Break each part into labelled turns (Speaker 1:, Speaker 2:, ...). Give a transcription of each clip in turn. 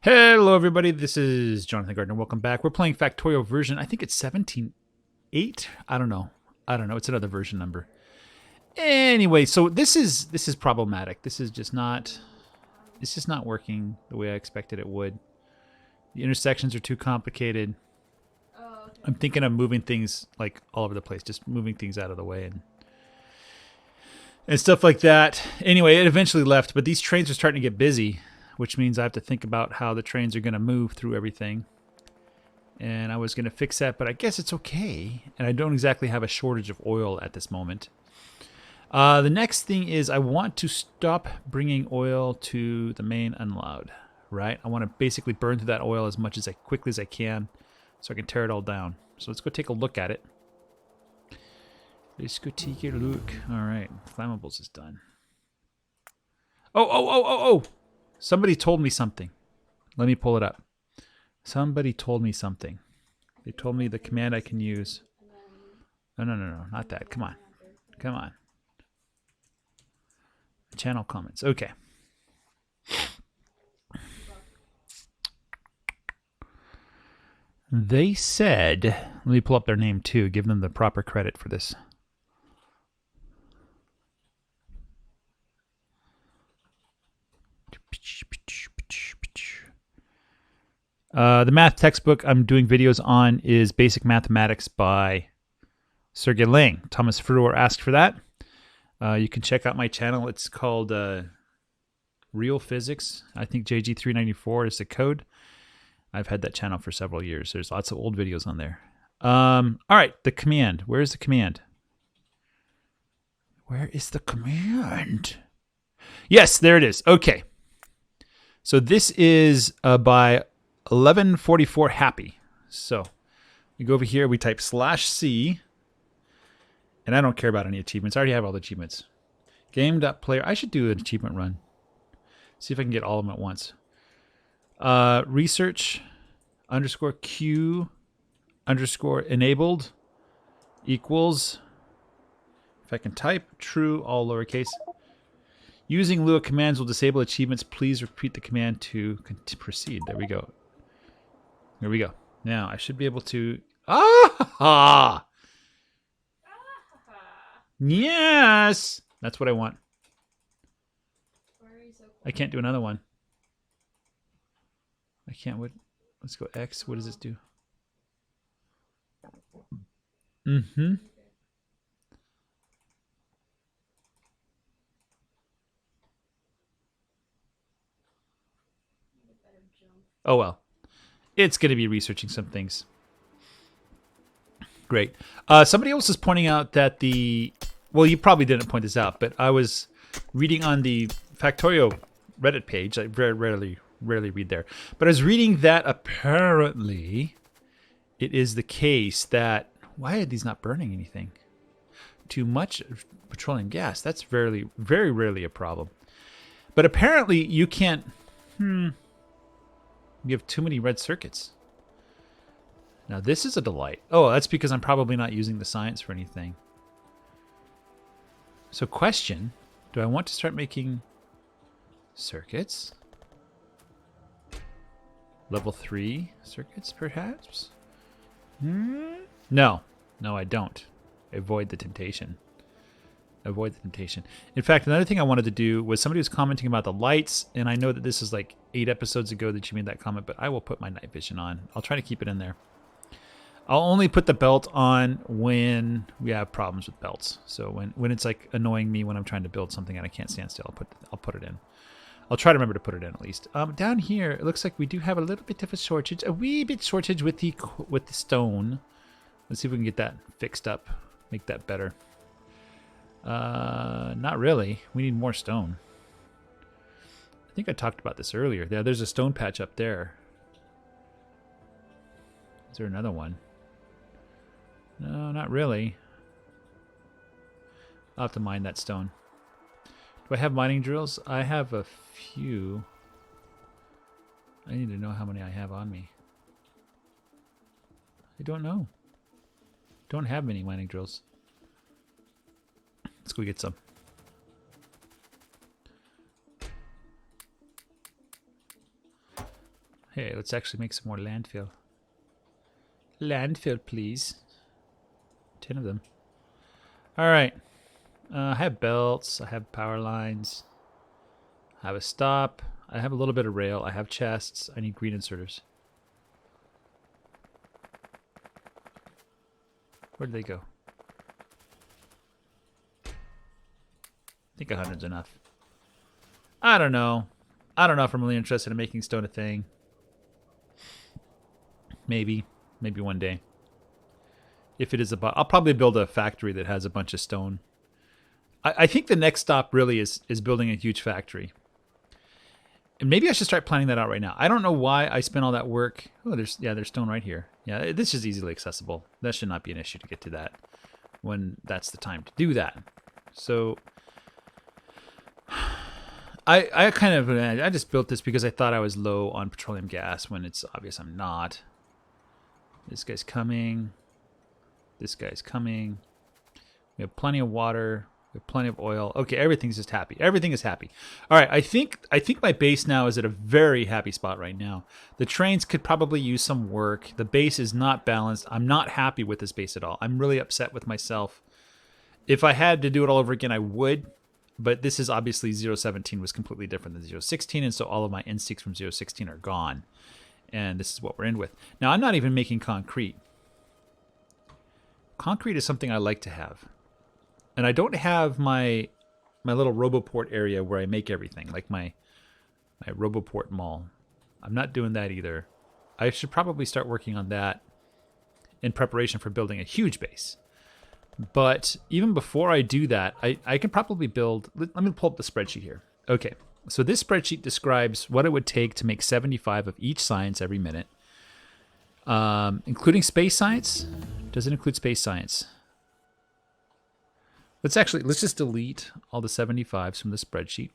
Speaker 1: Hello, everybody. This is Jonathan Gardner. Welcome back. We're playing Factorio version. I think it's 17.8. I don't know. It's another version number. Anyway, so this is problematic. This is just not. It's just not working the way I expected it would. The intersections are too complicated. I'm thinking of moving things like all over the place, just moving things out of the way and stuff like that. Anyway, it eventually left, but these trains are starting to get busy, which means I have to think about how the trains are going to move through everything. And I was going to fix that, but I guess it's okay. And I don't exactly have a shortage of oil at this moment. The next thing is I want to stop bringing oil to the main unload, right? I want to basically burn through that oil as quickly as I can so I can tear it all down. So let's go take a look at it. Let's go take a look. All right, flammables is done. Oh! Somebody told me something. Let me pull it up. Somebody told me something. They told me the command I can use. No, not that. Come on. Channel comments. Okay. They said, let me pull up their name too, give them the proper credit for this. The math textbook I'm doing videos on is Basic Mathematics by Sergey Lang. Thomas Frewer asked for that. You can check out my channel. It's called Real Physics. I think JG394 is the code. I've had that channel for several years. There's lots of old videos on there. All right, the command. Where's the command? Where is the command? Yes, there it is. Okay. So this is by 1144 happy. So we go over here, we type /C, and I don't care about any achievements. I already have all the achievements. Game.player. I should do an achievement run. See if I can get all of them at once. Research _Q _ enabled equals, if I can type, true, all lowercase. Using Lua commands will disable achievements. Please repeat the command to proceed. There we go. Here we go. Now I should be able to. Ah! Yes! That's what I want. I can't do another one. I can't. What? Let's go X. What does this do? Mm-hmm. Oh well. It's going to be researching some things. Great. Somebody else is pointing out that well, you probably didn't point this out, but I was reading on the Factorio Reddit page. I very rarely read there. But I was reading that apparently it is the case that, why are these not burning anything? Too much petroleum gas. That's very rarely a problem. But apparently you can't, you have too many red circuits. Now this is a delight. Oh, that's because I'm probably not using the science for anything. So question, do I want to start making circuits? Level 3 circuits, perhaps? No, I don't. Avoid the temptation. In fact, another thing I wanted to do was, somebody was commenting about the lights, and I know that this is like 8 episodes ago that you made that comment, but I will put my night vision on. I'll try to keep it in there. I'll only put the belt on when we have problems with belts. So when it's like annoying me when I'm trying to build something and I can't stand still, I'll put it in. I'll try to remember to put it in at least. Down here, it looks like we do have a little bit of a shortage, a wee bit shortage with the stone. Let's see if we can get that fixed up, make that better. Not really. We need more stone. I think I talked about this earlier. There's a stone patch up there. Is there another one? No, not really. I'll have to mine that stone. Do I have mining drills? I have a few. I need to know how many I have on me. I don't know. Don't have many mining drills. Let's go get some. Hey, let's actually make some more landfill. Landfill, please. 10 of them. All right. I have belts. I have power lines. I have a stop. I have a little bit of rail. I have chests. I need green inserters. Where did they go? I think 100's enough. I don't know. I don't know if I'm really interested in making stone a thing. Maybe. Maybe one day. If it is about, I'll probably build a factory that has a bunch of stone. I think the next stop really is building a huge factory. And maybe I should start planning that out right now. I don't know why I spent all that work. Oh, there's stone right here. Yeah, this is easily accessible. That should not be an issue to get to that when that's the time to do that. So I just built this because I thought I was low on petroleum gas when it's obvious I'm not. This guy's coming. This guy's coming. We have plenty of water. We have plenty of oil. Okay, everything's just happy. Everything is happy. All right, I think my base now is at a very happy spot right now. The trains could probably use some work. The base is not balanced. I'm not happy with this base at all. I'm really upset with myself. If I had to do it all over again, I would. But this is obviously 017 was completely different than 016, and so all of my instincts from 016 are gone. And this is what we're in with. Now, I'm not even making concrete. Concrete is something I like to have. And I don't have my little Roboport area where I make everything, like my Roboport mall. I'm not doing that either. I should probably start working on that in preparation for building a huge base. But even before I do that, I can probably build... Let me pull up the spreadsheet here. Okay, so this spreadsheet describes what it would take to make 75 of each science every minute, including space science. Does it include space science? Let's just delete all the 75s from the spreadsheet.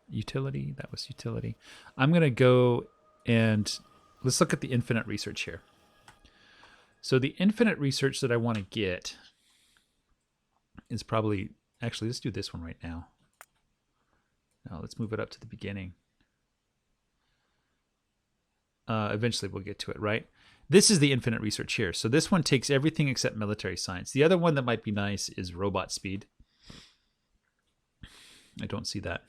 Speaker 1: Utility, that was utility. I'm going to go and let's look at the infinite research here. So the infinite research that I want to get is probably, actually, let's do this one right now. Now let's move it up to the beginning. Eventually we'll get to it, right? This is the infinite research here. So this one takes everything except military science. The other one that might be nice is robot speed. I don't see that.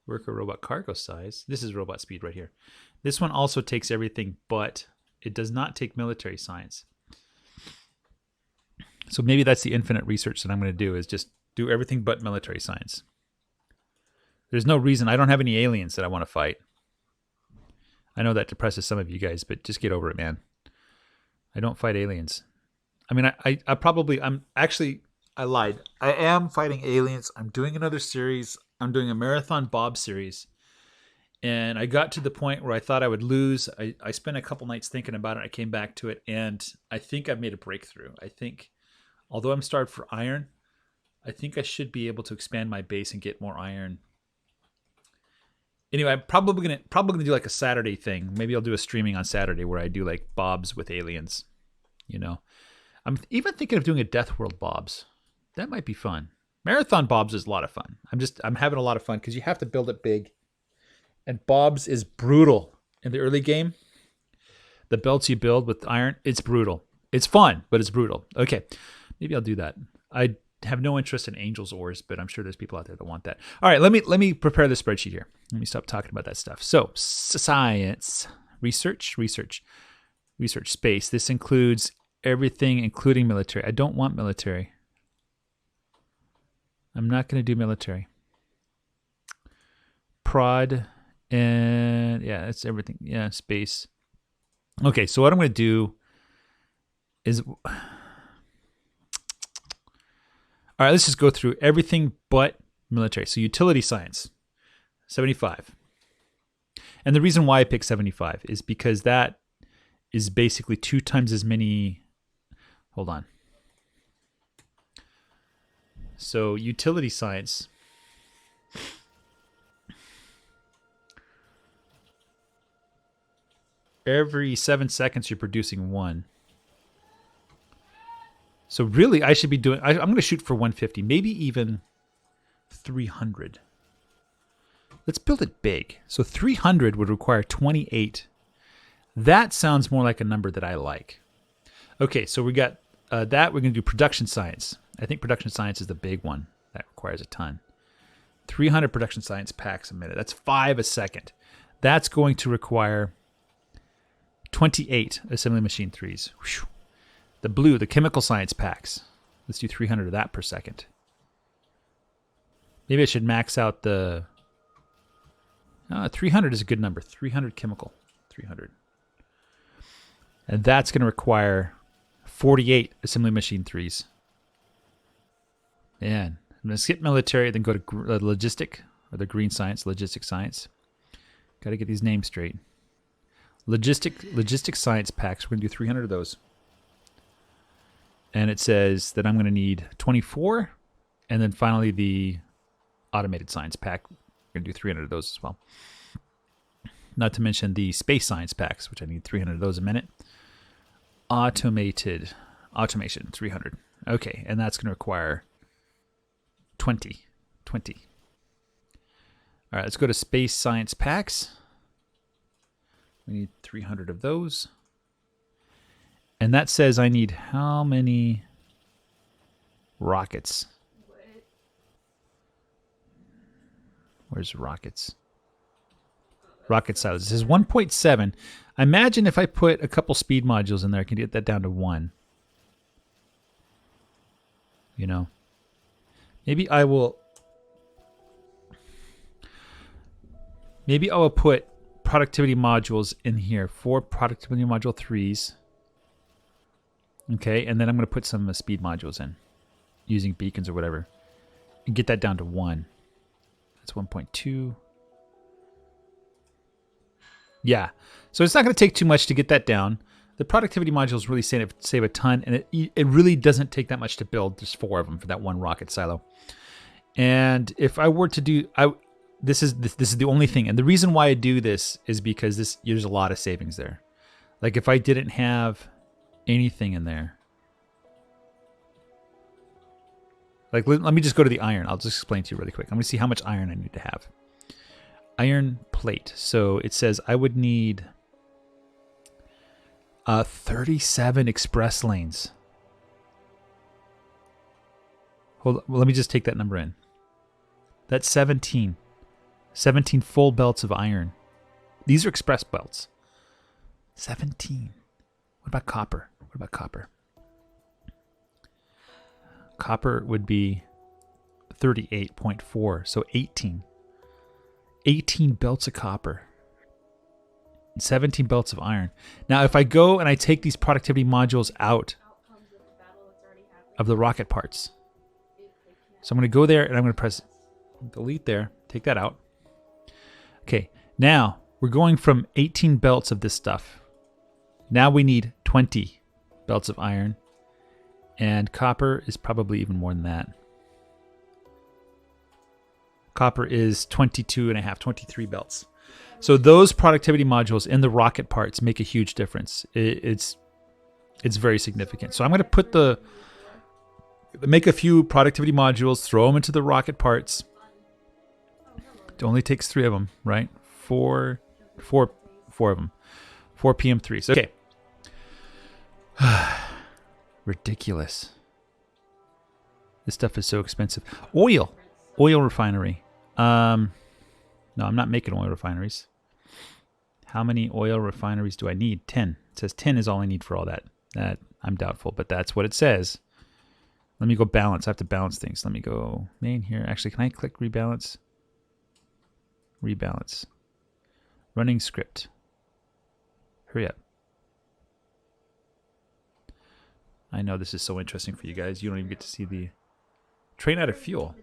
Speaker 1: Worker robot cargo size. This is robot speed right here. This one also takes everything, but it does not take military science. So maybe that's the infinite research that I'm going to do, is just do everything but military science. There's no reason. I don't have any aliens that I want to fight. I know that depresses some of you guys, but just get over it, man. I don't fight aliens. I mean, I lied. I am fighting aliens. I'm doing another series. I'm doing a Marathon Bob series. And I got to the point where I thought I would lose. I spent a couple nights thinking about it. I came back to it, and I think I've made a breakthrough. I think, although I'm starved for iron, I think I should be able to expand my base and get more iron. Anyway, I'm probably gonna do like a Saturday thing. Maybe I'll do a streaming on Saturday where I do like Bobs with aliens. You know, I'm even thinking of doing a Death World Bobs. That might be fun. Marathon Bobs is a lot of fun. I'm having a lot of fun because you have to build it big. And Bobs is brutal in the early game. The belts you build with iron, it's brutal. It's fun, but it's brutal. Okay, maybe I'll do that. I have no interest in Angel's Ores, but I'm sure there's people out there that want that. All right, let me prepare the spreadsheet here. Let me stop talking about that stuff. So, science, research, space. This includes everything, including military. I don't want military. I'm not going to do military. Prod, and yeah, that's everything. Yeah, space. Okay, so what I'm going to do is... All right, let's just go through everything but military. So utility science, 75. And the reason why I picked 75 is because that is basically 2 times as many. Hold on. So utility science. Every 7 seconds, you're producing 1. So really, I should be doing... I'm going to shoot for 150, maybe even 300. Let's build it big. So 300 would require 28. That sounds more like a number that I like. Okay, so we got that. We're going to do production science. I think production science is the big one. That requires a ton. 300 production science packs a minute. That's 5 a second. That's going to require 28 assembly machine 3s. Whew. The blue, the chemical science packs. Let's do 300 of that per second. Maybe I should max out the... 300 is a good number. 300 chemical. 300. And that's going to require 48 assembly machine 3s. Man, I'm going to skip military, then go to logistic, or the green science, logistic science. Got to get these names straight. Logistic science packs. We're going to do 300 of those. And it says that I'm going to need 24. And then finally the automated science pack. We're going to do 300 of those as well. Not to mention the space science packs, which I need 300 of those a minute. Automation, 300. Okay, and that's going to require 20. All right, let's go to space science packs. We need 300 of those. And that says I need how many rockets? Where's rockets? Rocket silos. This is 1.7. I imagine if I put a couple speed modules in there, I can get that down to 1. You know, maybe I will put productivity modules in here. 4 productivity module 3s. Okay, and then I'm going to put some speed modules in using beacons or whatever and get that down to 1. That's 1.2. Yeah, so it's not going to take too much to get that down. The productivity modules really save a ton, and it really doesn't take that much to build. There's 4 of them for that one rocket silo. And if I were to do, this is the only thing. And the reason why I do this is because there's a lot of savings there. Like if I didn't have anything in there, like let me just go to the iron. I'll just explain to you really quick. I'm going to see how much iron I need to have. Iron plate. So it says I would need 37 express lanes. Hold on. Well, let me just take that number in. That's 17. 17 full belts of iron. These are express belts. 17. What about copper? What about copper? Copper would be 38.4. So 18. 18 belts of copper. 17 belts of iron. Now, if I go and I take these productivity modules out of the rocket parts. So I'm going to go there and I'm going to press delete there. Take that out. Okay. Now, we're going from 18 belts of this stuff. Now we need 20 belts of iron. And copper is probably even more than that. Copper is 22 and a half, 23 belts. So those productivity modules in the rocket parts make a huge difference. It's very significant. So I'm going to make a few productivity modules, throw them into the rocket parts. It only takes 3 of them, right? 4 of them. 4 PM3s. Okay. Ridiculous. This stuff is so expensive. Oil refinery. No, I'm not making oil refineries. How many oil refineries do I need? 10. It says 10 is all I need for all that. That I'm doubtful, but that's what it says. Let me go balance. I have to balance things. Let me go main here. Actually, can I click rebalance? Rebalance. Running script. Hurry up. I know this is so interesting for you guys. You don't even get to see the train out of fuel.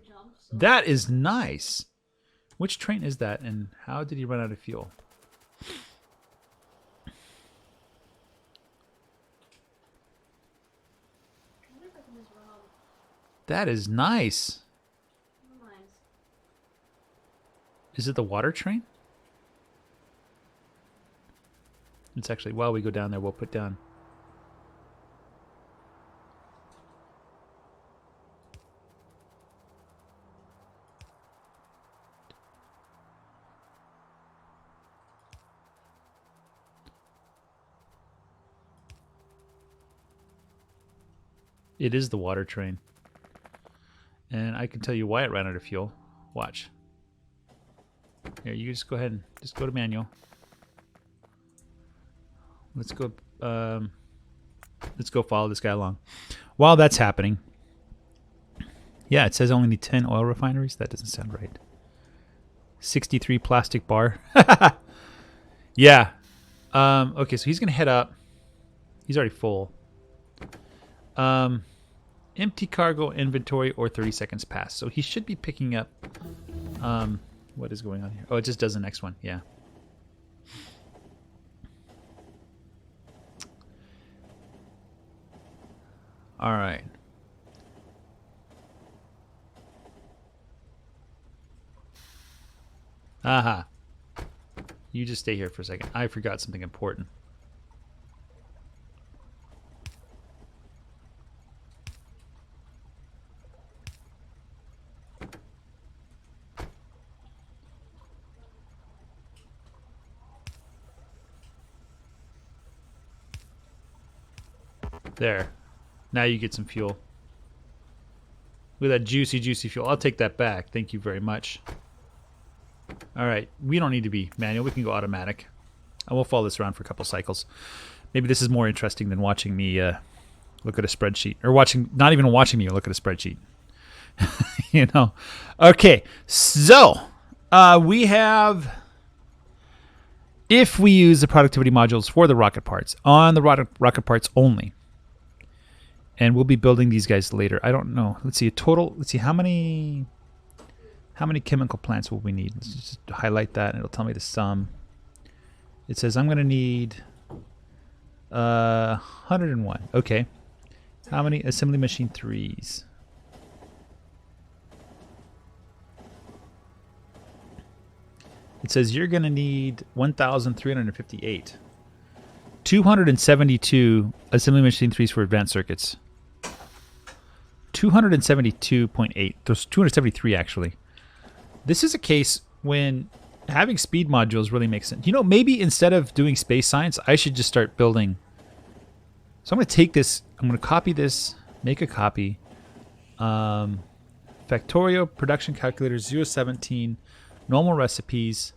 Speaker 1: That is nice. Which train is that, and how did he run out of fuel? That is nice. Is it the water train? It's actually, while we go down there, we'll put down. It is the water train. And I can tell you why it ran out of fuel. Watch. Here, you just go ahead and just go to manual. Let's go follow this guy along. While that's happening, yeah, it says only need 10 oil refineries. That doesn't sound right. 63 plastic bar. Yeah. Okay, so he's gonna head up. He's already full. Empty cargo inventory or 30 seconds past. So he should be picking up. What is going on here? Oh, it just does the next one. Yeah. All right. Aha. You just stay here for a second. I forgot something important. There. Now you get some fuel. Look at that juicy, juicy fuel. I'll take that back. Thank you very much. All right. We don't need to be manual. We can go automatic. I will follow this around for a couple cycles. Maybe this is more interesting than watching me look at a spreadsheet. Or not even watching me look at a spreadsheet. You know. Okay. So, we have... If we use the productivity modules for the rocket parts, on the rocket parts only, and we'll be building these guys later. I don't know. Let's see, let's see, how many chemical plants will we need? Let's just highlight that, and it'll tell me the sum. It says I'm going to need 101. Okay. How many assembly machine 3s? It says you're going to need 1,358. 272 assembly machine 3s for advanced circuits. 272.8. There's 273 actually. This is a case when having speed modules really makes sense. You know, maybe instead of doing space science, I should just start building. So I'm going to take this. I'm going to copy this. Make a copy. Factorio production calculator 017. Normal recipes.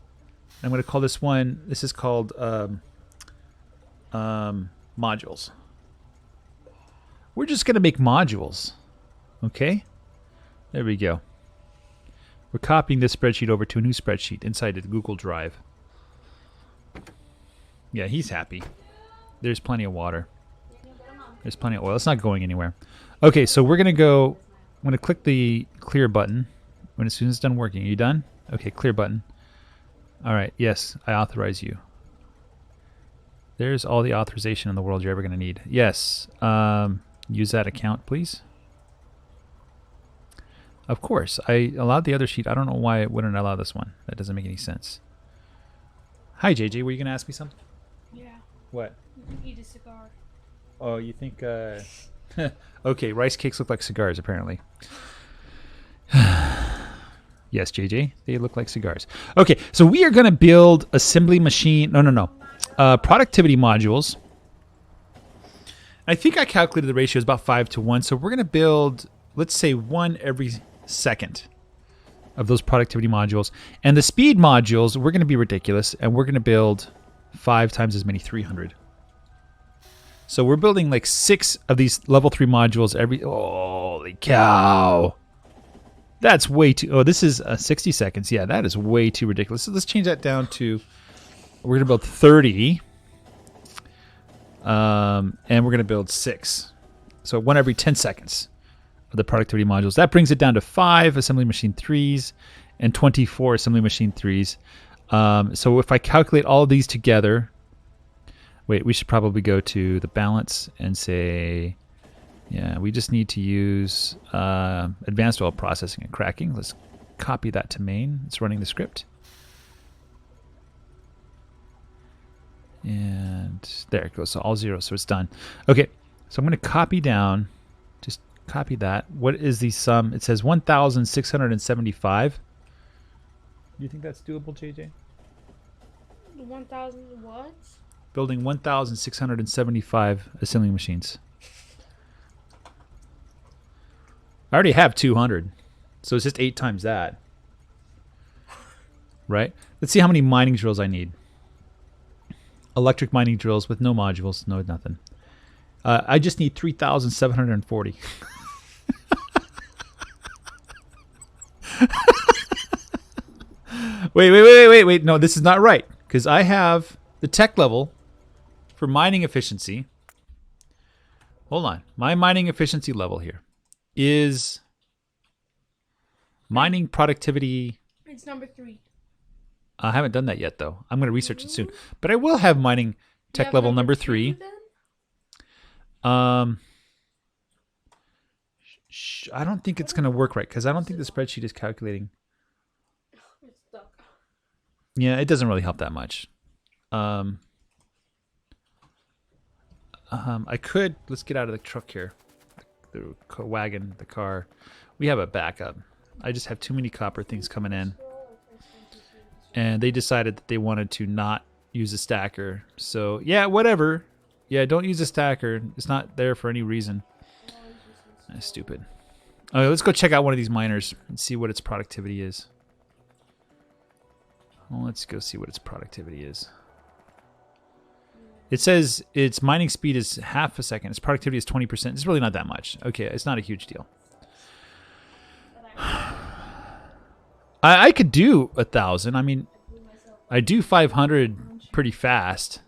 Speaker 1: I'm going to call this one. This is called modules. We're just going to make modules. Okay, there we go. We're copying this spreadsheet over to a new spreadsheet inside the Google Drive. Yeah, he's happy. There's plenty of water. There's plenty of oil. It's not going anywhere. Okay, so we're going to go... I'm going to click the clear button as soon as it's done working. Are you done? Okay, clear button. All right, yes, I authorize you. There's all the authorization in the world you're ever going to need. Yes, use that account, please. Of course, I allowed the other sheet. I don't know why it wouldn't allow this one. That doesn't make any sense. Hi, JJ. Were you going to ask me something?
Speaker 2: Yeah.
Speaker 1: What?
Speaker 2: Eat a cigar.
Speaker 1: Oh, you think... Okay, rice cakes look like cigars, apparently. Yes, JJ, they look like cigars. Okay, so we are going to build assembly machine... No. Productivity modules. I think I calculated the ratio is about 5 to 1. So we're going to build, let's say, one every second of those productivity modules. And the speed modules, we're going to be ridiculous. And we're going to build 5 times as many, 300. So we're building like 6 of these level 3 modules every... Holy cow. That's way too... Oh, this is 60 seconds. Yeah, that is way too ridiculous. So let's change that down to... We're going to build 30. And we're going to build 6. So 1 every 10 seconds of the productivity modules. That brings it down to 5 assembly machine 3s and 24 assembly machine 3s. So if I calculate all of these together... Wait, we should probably go to the balance and say... Yeah, we just need to use advanced oil processing and cracking. Let's copy that to main. It's running the script. And there it goes. So all zeros. So it's done. Okay, so I'm going to copy down. Just copy that. What is the sum? It says 1,675. Do you think that's doable, JJ?
Speaker 2: 1,000 what?
Speaker 1: Building 1,675 assembly machines. I already have 200. So it's just 8 times that. Right? Let's see how many mining drills I need. Electric mining drills with no modules, no nothing. I just need 3,740. Wait. No, this is not right. Because I have the tech level for mining efficiency. Hold on. My mining efficiency level here is mining productivity.
Speaker 2: It's number 3.
Speaker 1: I haven't done that yet, though. I'm going to research it soon. But I will have mining tech level number 3. I don't think it's going to work right because I don't think the spreadsheet is calculating.
Speaker 2: It's stuck.
Speaker 1: Yeah, it doesn't really help that much. I could. Let's get out of the truck here. The wagon, the car. We have a backup. I just have too many copper things coming in. And they decided that they wanted to not use a stacker. So, yeah, whatever. Yeah, don't use a stacker. It's not there for any reason. That's stupid. Okay, let's go check out one of these miners and see what its productivity is. Well, let's go see what its productivity is. It says its mining speed is half a second. Its productivity is 20%. It's really not that much. Okay, it's not a huge deal. I could do 1,000. I mean, I do 500 pretty fast.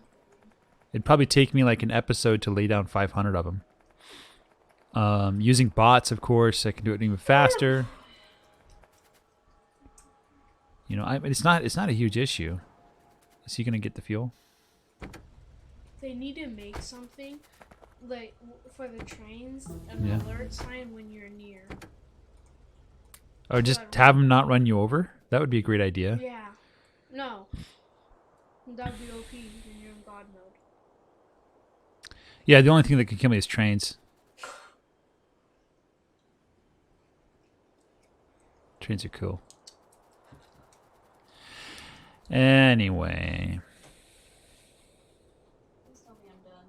Speaker 1: It'd probably take me like an episode to lay down 500 of them. Using bots, of course, I can do it even faster. You know, it's not a huge issue. Is he gonna get the fuel?
Speaker 2: They need to make something like for the trains, an alert sign when you're near.
Speaker 1: Or just have them not run you over? That would be a great idea.
Speaker 2: Yeah. No. That'd be OP when you're in God mode.
Speaker 1: Yeah, the only thing that can kill me is trains. Trains are cool. Anyway.
Speaker 3: Please tell me I'm done.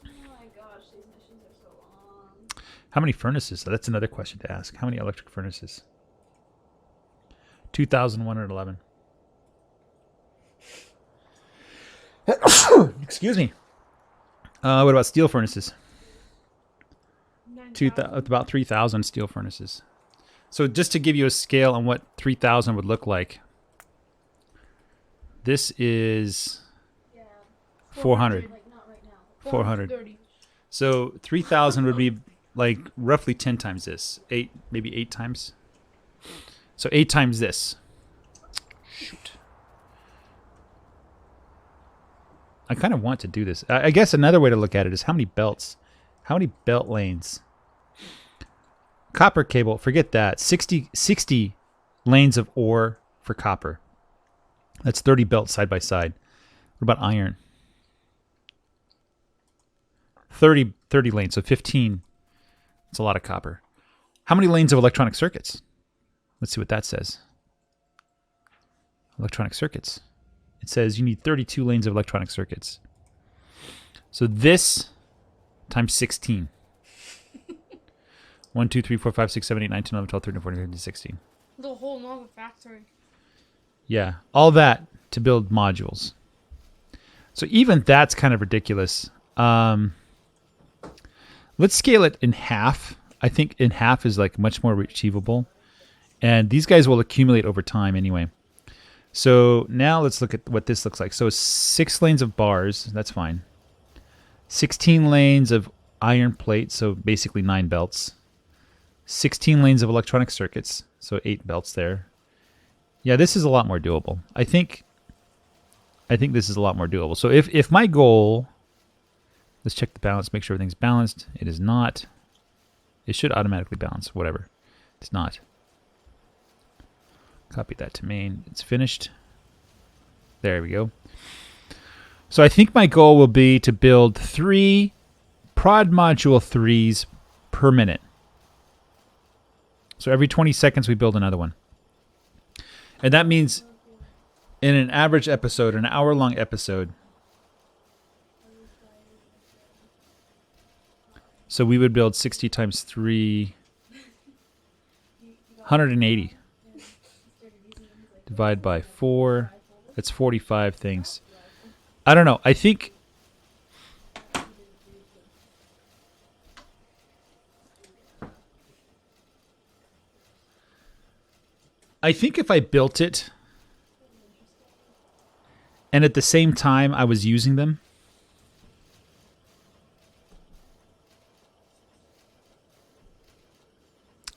Speaker 3: Oh my gosh, these missions are so long.
Speaker 1: How many furnaces? That's another question to ask. How many electric furnaces? 2,111. Excuse me. What about steel furnaces? About 3,000 steel furnaces. So just to give you a scale on what 3,000 would look like, this is 400.
Speaker 2: Like not right now.
Speaker 1: 400. So 3,000 would be like roughly 10 times this. Maybe 8 times. So 8 times this. Shoot. I kind of want to do this. I guess another way to look at it is how many belts, how many belt lanes. Copper cable, forget that. 60 lanes of ore for copper. That's 30 belts side by side. What about iron? 30 lanes, so 15. That's a lot of copper. How many lanes of electronic circuits? Let's see what that says. Electronic circuits. It says you need 32 lanes of electronic circuits. So this times 16. 1, 2, 3, 4, 5, 6, 7, 8, 9, 10, 11, 12, 13, 14, 15, 16.
Speaker 2: The whole Nova factory.
Speaker 1: Yeah, all that to build modules. So even that's kind of ridiculous. Let's scale it in half. I think in half is like much more achievable. And these guys will accumulate over time anyway. So now let's look at what this looks like. So 6 lanes of bars, that's fine. 16 lanes of iron plates, so basically 9 belts. 16 lanes of electronic circuits, so 8 belts there. Yeah, this is a lot more doable. I think this is a lot more doable. So if my goal, let's check the balance, make sure everything's balanced. It is not. It should automatically balance, whatever. It's not. Copy that to main. It's finished. There we go. So I think my goal will be to build 3 prod module 3s per minute. So every 20 seconds we build another one. And that means in an average episode, an hour-long episode. So we would build 60 times 3, 180. Divide by 4. That's 45 things. I don't know. I think if I built it and at the same time I was using them,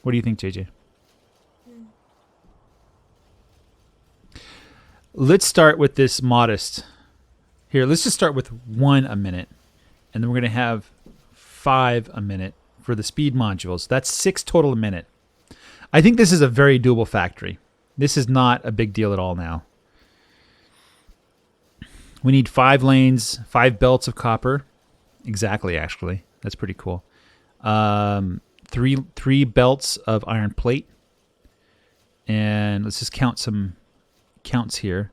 Speaker 1: what do you think, JJ? Let's start with this modest. Here, let's just start with 1 a minute. And then we're going to have 5 a minute for the speed modules. That's 6 total a minute. I think this is a very doable factory. This is not a big deal at all now. We need 5 lanes, 5 belts of copper. Exactly, actually. That's pretty cool. 3 belts of iron plate. And let's just count some counts here.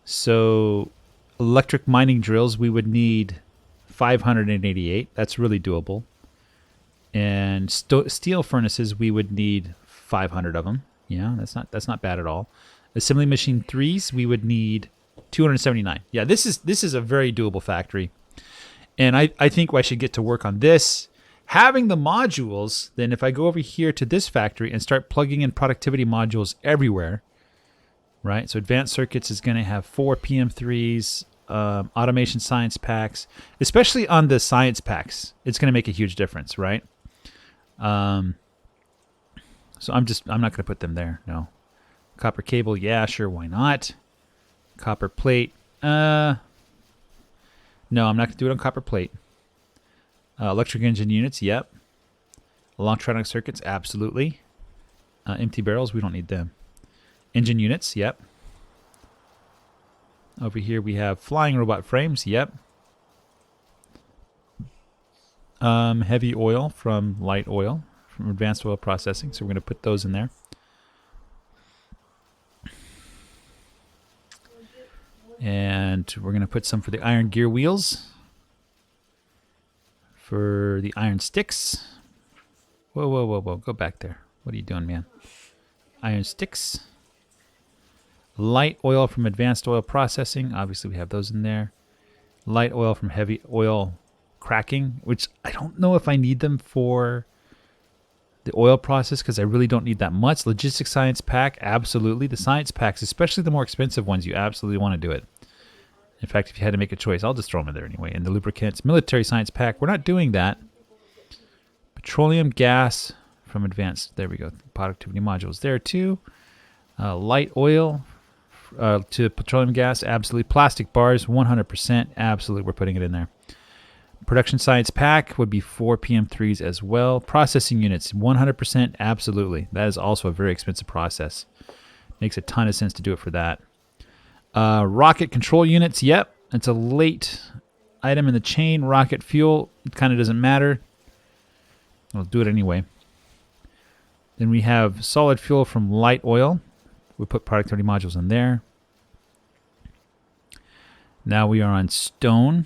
Speaker 1: So electric mining drills, we would need 588. That's really doable. And steel furnaces, we would need 500 of them. Yeah, that's not bad at all. Assembly machine 3s, we would need 279. Yeah, this is a very doable factory. And I think I should get to work on this. Having the modules, then if I go over here to this factory and start plugging in productivity modules everywhere, right? So advanced circuits is going to have 4 PM3s, automation science packs, especially on the science packs. It's going to make a huge difference, right? So I'm not going to put them there. No. Copper cable, yeah, sure, why not? Copper plate, no, I'm not going to do it on copper plate. Electric engine units, yep. Electronic circuits, absolutely. Empty barrels, we don't need them. Engine units, yep. Over here we have flying robot frames, yep. Heavy oil from light oil, from advanced oil processing, so we're going to put those in there. And we're going to put some for the iron gear wheels. For the iron sticks. Whoa, whoa, whoa, whoa. Go back there. What are you doing, man? Iron sticks. Light oil from advanced oil processing. Obviously, we have those in there. Light oil from heavy oil cracking, which I don't know if I need them for the oil process because I really don't need that much. Logistics science pack, absolutely. The science packs, especially the more expensive ones, you absolutely want to do it. In fact, if you had to make a choice, I'll just throw them in there anyway. And the lubricants, military science pack, we're not doing that. Petroleum gas from advanced, there we go. Productivity modules there too. Light oil to petroleum gas, absolutely. Plastic bars, 100%, absolutely, we're putting it in there. Production science pack would be 4 PM3s as well. Processing units, 100%, absolutely. That is also a very expensive process. Makes a ton of sense to do it for that. Rocket control units, yep. It's a late item in the chain. Rocket fuel, it kind of doesn't matter. I'll do it anyway. Then we have solid fuel from light oil. We put productivity modules in there. Now we are on stone.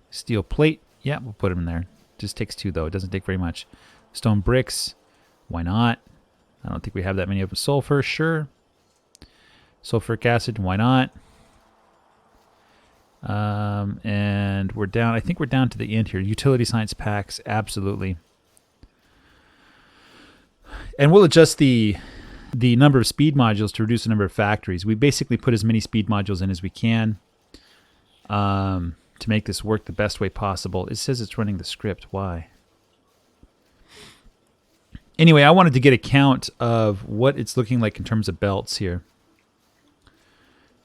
Speaker 1: Steel plate, yeah, we'll put them in there. Just takes 2 though, it doesn't take very much. Stone bricks, why not? I don't think we have that many of them. Sulfur, sure. Sulfuric acid, why not? And we're down, I think we're down to the end here. Utility science packs, absolutely. And we'll adjust the number of speed modules to reduce the number of factories. We basically put as many speed modules in as we can to make this work the best way possible. It says it's running the script. Why? Anyway, I wanted to get a count of what it's looking like in terms of belts here.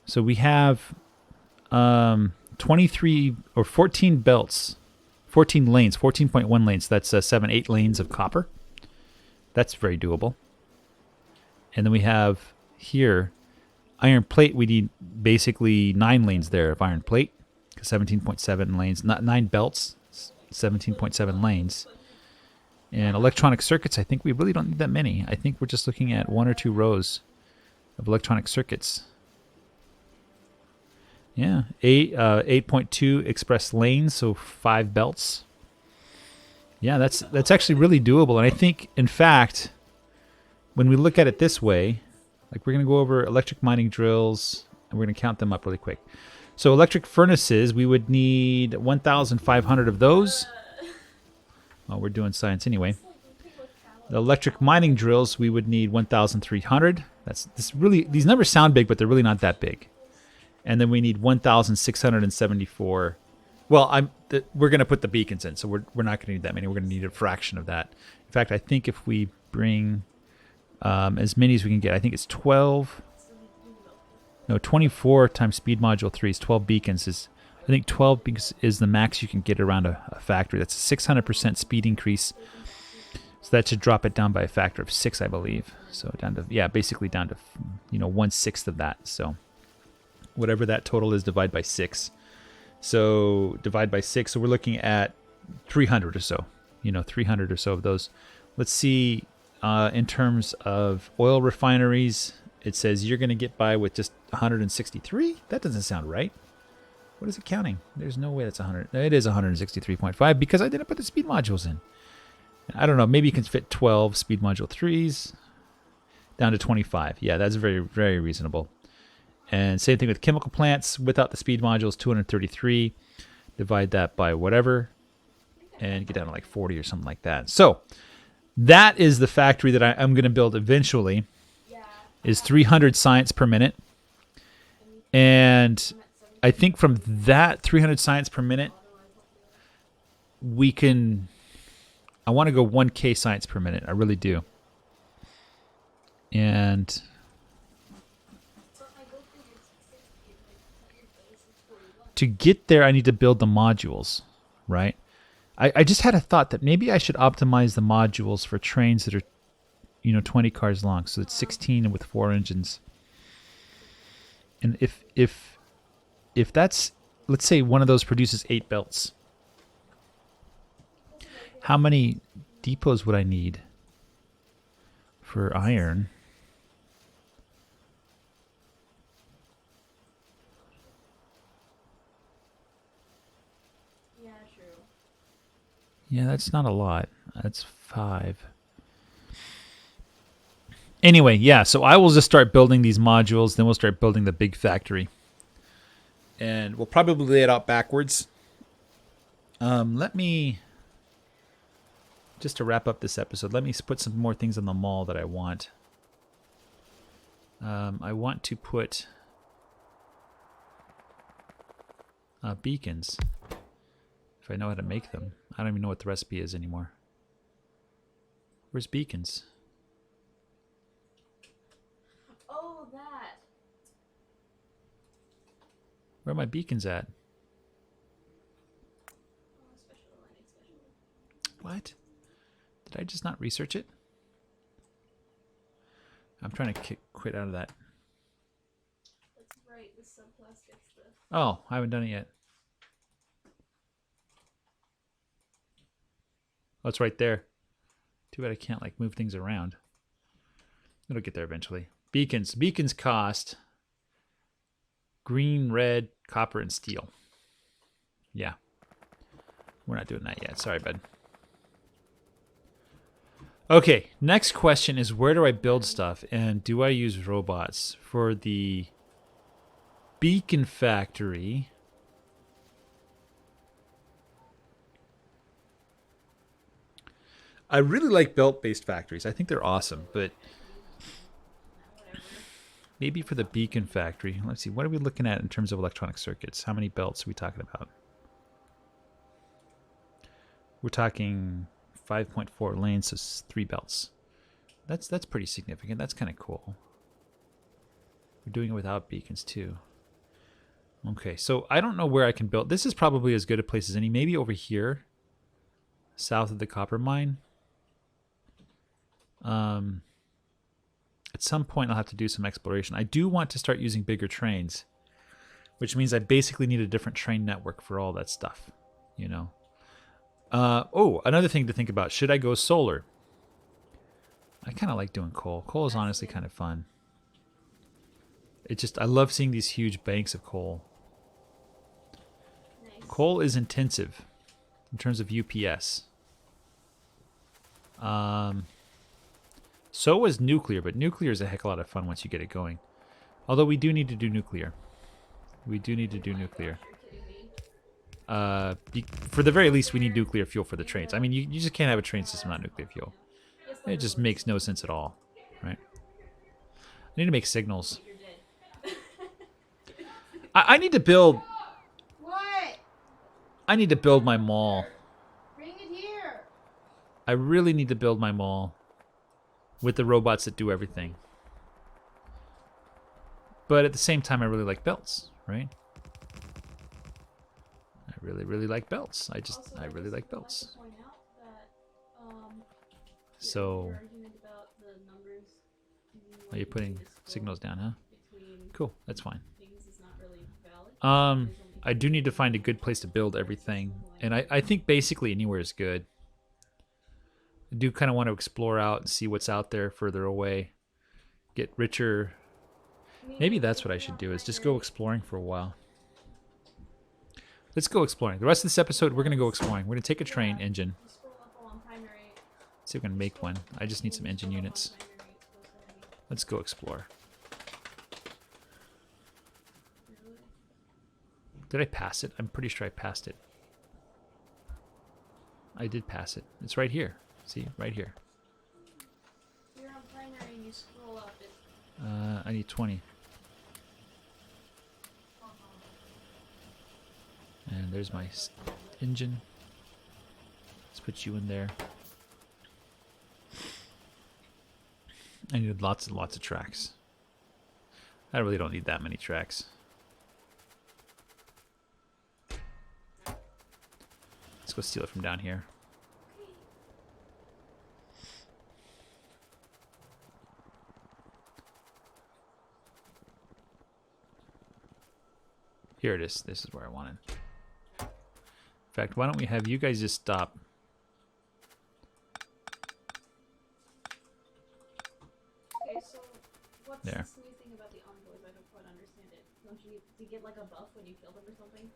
Speaker 1: So we have 23 or 14 belts, 14 lanes, 14.1 lanes. That's 8 lanes of copper. That's very doable. And then we have here iron plate. We need basically 9 lanes there of iron plate. 17.7 lanes, not 9 belts, 17.7 lanes. And electronic circuits, I think we really don't need that many. I think we're just looking at 1 or 2 rows of electronic circuits. Yeah, 8.2 express lanes, so 5 belts. Yeah, that's actually really doable. And I think, in fact, when we look at it this way, like we're going to go over electric mining drills, and we're going to count them up really quick. So electric furnaces, we would need 1,500 of those. Well, we're doing science anyway. The electric mining drills, we would need 1,300. These numbers sound big, but they're really not that big. And then we need 1,674. Well, we're going to put the beacons in, so we're not going to need that many. We're going to need a fraction of that. In fact, I think if we bring as many as we can get, I think it's 12. No, 24 times speed module 3 is 12 beacons. I think 12 beacons is the max you can get around a factory. That's a 600% speed increase. So that should drop it down by a factor of 6, I believe. So down to, yeah, basically down to, 1/6 of that. So whatever that total is, divide by 6. So divide by 6. So we're looking at 300 or so. 300 or so of those. Let's see, in terms of oil refineries, it says you're going to get by with just 163. That doesn't sound right. What is it counting? There's no way that's 100. It is 163.5 because I didn't put the speed modules in. I don't know. Maybe you can fit 12 speed module 3s down to 25. Yeah, that's very, very reasonable. And same thing with chemical plants without the speed modules, 233. Divide that by whatever and get down to like 40 or something like that. So that is the factory that I'm going to build eventually. Is 300 science per minute. And I think from that 300 science per minute, I want to go 1K science per minute. I really do. And to get there, I need to build the modules, right? I just had a thought that maybe I should optimize the modules for trains that are 20 cars long, so it's 16 with 4 engines. And if that's, let's say one of those produces 8 belts, how many depots would I need for iron?
Speaker 3: Yeah, true.
Speaker 1: Yeah, that's not a lot. That's 5. Anyway, yeah, so I will just start building these modules, then we'll start building the big factory. And we'll probably lay it out backwards. Let me, just to wrap up this episode, let me put some more things on the mall that I want. I want to put beacons, if I know how to make them. I don't even know what the recipe is anymore. Where's beacons?
Speaker 3: Oh, that.
Speaker 1: Where are my beacons at?
Speaker 3: Oh, special. I need special.
Speaker 1: What? Did I just not research it? I'm trying to quit out of that.
Speaker 3: That's right, the subplastic stuff.
Speaker 1: Oh, I haven't done it yet. Oh, it's right there. Too bad I can't move things around. It'll get there eventually. Beacons. Beacons cost green, red, copper, and steel. Yeah. We're not doing that yet. Sorry, bud. Okay, next question is where do I build stuff and do I use robots? For the beacon factory, I really like belt-based factories. I think they're awesome, but maybe for the beacon factory, let's see, what are we looking at in terms of electronic circuits? How many belts are we talking about? We're talking 5.4 lanes, so 3 belts. That's pretty significant. That's kind of cool. We're doing it without beacons too. Okay, so I don't know where I can build. This is probably as good a place as any. Maybe over here, south of the copper mine. At some point, I'll have to do some exploration. I do want to start using bigger trains, which means I basically need a different train network for all that stuff, Oh, another thing to think about. Should I go solar? I kind of like doing coal. Coal is honestly kind of fun. I love seeing these huge banks of coal.
Speaker 3: Nice.
Speaker 1: Coal is intensive in terms of UPS. So was nuclear, but nuclear is a heck of a lot of fun once you get it going. Although we do need to do nuclear. We do need to do nuclear.
Speaker 3: You're kidding me.
Speaker 1: For the very least, we need nuclear fuel for the trains. I mean, you just can't have a train system without nuclear fuel.
Speaker 3: Yes,
Speaker 1: It just makes no sense at all, right? I need to make signals.
Speaker 3: you're dead.
Speaker 1: I need to build.
Speaker 4: What?
Speaker 1: I need to build my mall.
Speaker 4: Bring it here.
Speaker 1: I really need to build my mall with the robots that do everything. But at the same time, I really like belts, right? I really, really like belts.
Speaker 3: Also,
Speaker 1: I really like
Speaker 3: would
Speaker 1: belts.
Speaker 3: to point out that,
Speaker 1: So,
Speaker 3: your argument about the numbers
Speaker 1: are you putting
Speaker 3: needing to scroll
Speaker 1: signals down, huh?
Speaker 3: between
Speaker 1: Cool, that's fine.
Speaker 3: things is not really valid.
Speaker 1: I do need to find a good place to build everything. And I think basically anywhere is good. I do kind of want to explore out and see what's out there further away. Get richer. Maybe that's what I should do, is just go exploring for a while. Let's go exploring. The rest of this episode, we're going to go exploring. We're going to take a train engine.
Speaker 3: You scroll up on primary.
Speaker 1: See if we can make one. I just need some engine units. Let's go explore. Did I pass it? I'm pretty sure I passed it. I did pass it. It's right here. See? Right here.
Speaker 3: You're on primary and you scroll up.
Speaker 1: I need 20. And there's my engine. Let's put you in there. I need lots and lots of tracks. I really don't need that many tracks. Let's go steal it from down here. Here it is. This is where I wanted. In fact, why don't we have you guys just stop?
Speaker 3: Okay, so what's
Speaker 1: There.
Speaker 3: this new thing about the envoys? I don't quite understand it. Don't you need to get like a buff when you kill them or something?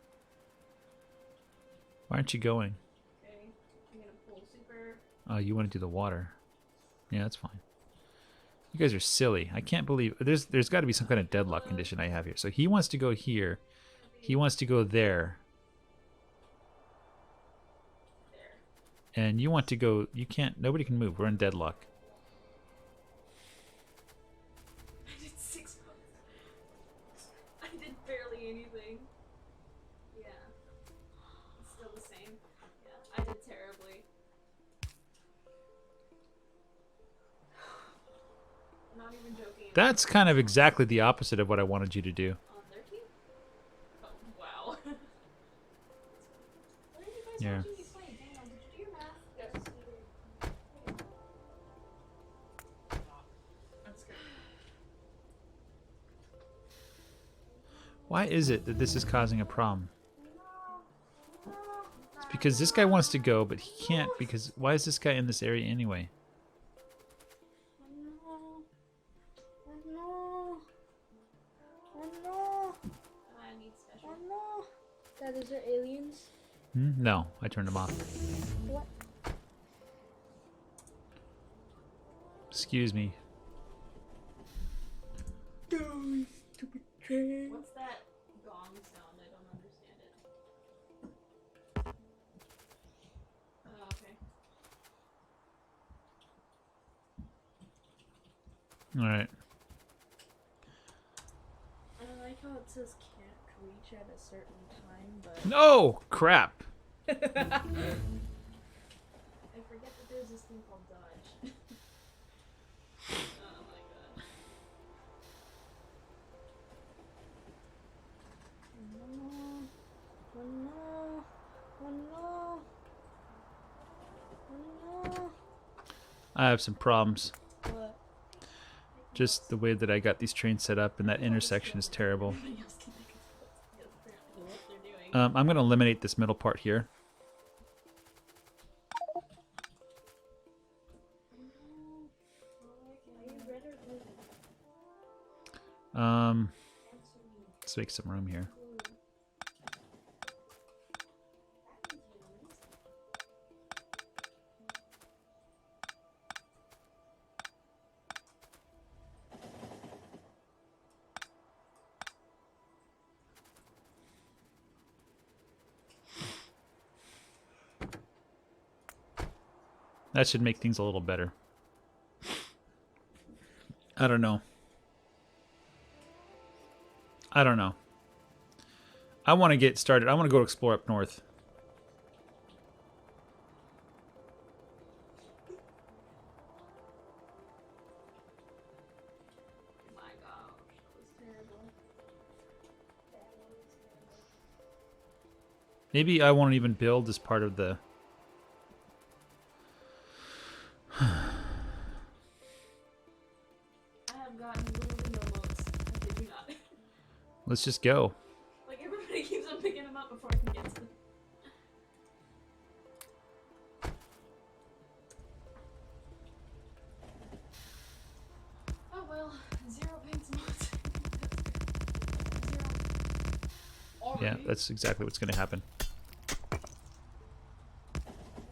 Speaker 1: Why aren't you going?
Speaker 3: Okay, I'm gonna pull super.
Speaker 1: Oh, you want to do the water. Yeah, that's fine. You guys are silly. I can't believe there's got to be some kind of deadlock condition I have here. So he wants to go here. He wants to go there. And you want to go, you can't, nobody can move. We're in deadlock.
Speaker 3: I did 6 months. I did barely anything. Yeah. It's still the same. Yeah, I did terribly. I'm not even joking.
Speaker 1: That's kind of exactly the opposite of what I wanted you to do.
Speaker 3: On 13? Oh, wow. What are you guys
Speaker 1: Yeah.
Speaker 3: watching me play? Daniel, did you do your math? Yes. That's good.
Speaker 1: Why is it that this is causing a problem? It's because this guy wants to go, but he can't because why is this guy in this area anyway?
Speaker 3: I need special.
Speaker 2: Dad, is there aliens?
Speaker 1: No, I turned him off.
Speaker 2: What?
Speaker 1: Excuse me.
Speaker 3: What's that gong sound? I don't understand it. Oh, okay.
Speaker 1: All right.
Speaker 2: I like how it says can't reach at a certain time, but
Speaker 1: No! Crap.
Speaker 3: I forget that there's this thing called dodge. Oh my god.
Speaker 1: I have some problems.
Speaker 2: what?
Speaker 1: Just the way that I got these trains set up, and that intersection is terrible.
Speaker 3: Everybody else can make it apparently what they're doing.
Speaker 1: I'm going to eliminate this middle part here. Let's make some room here. That should make things a little better. I don't know. I don't know. I want to get started. I want to go explore up north.
Speaker 3: My gosh, that was terrible.
Speaker 1: Maybe I won't even build as part of the...
Speaker 3: I have gotten little window modes. I kid you not.
Speaker 1: Let's just go.
Speaker 3: Like everybody keeps on picking them up before I can get to them. Oh well, 0 paints modes. Zero.
Speaker 1: Yeah,
Speaker 3: Already?
Speaker 1: that's exactly what's going to happen.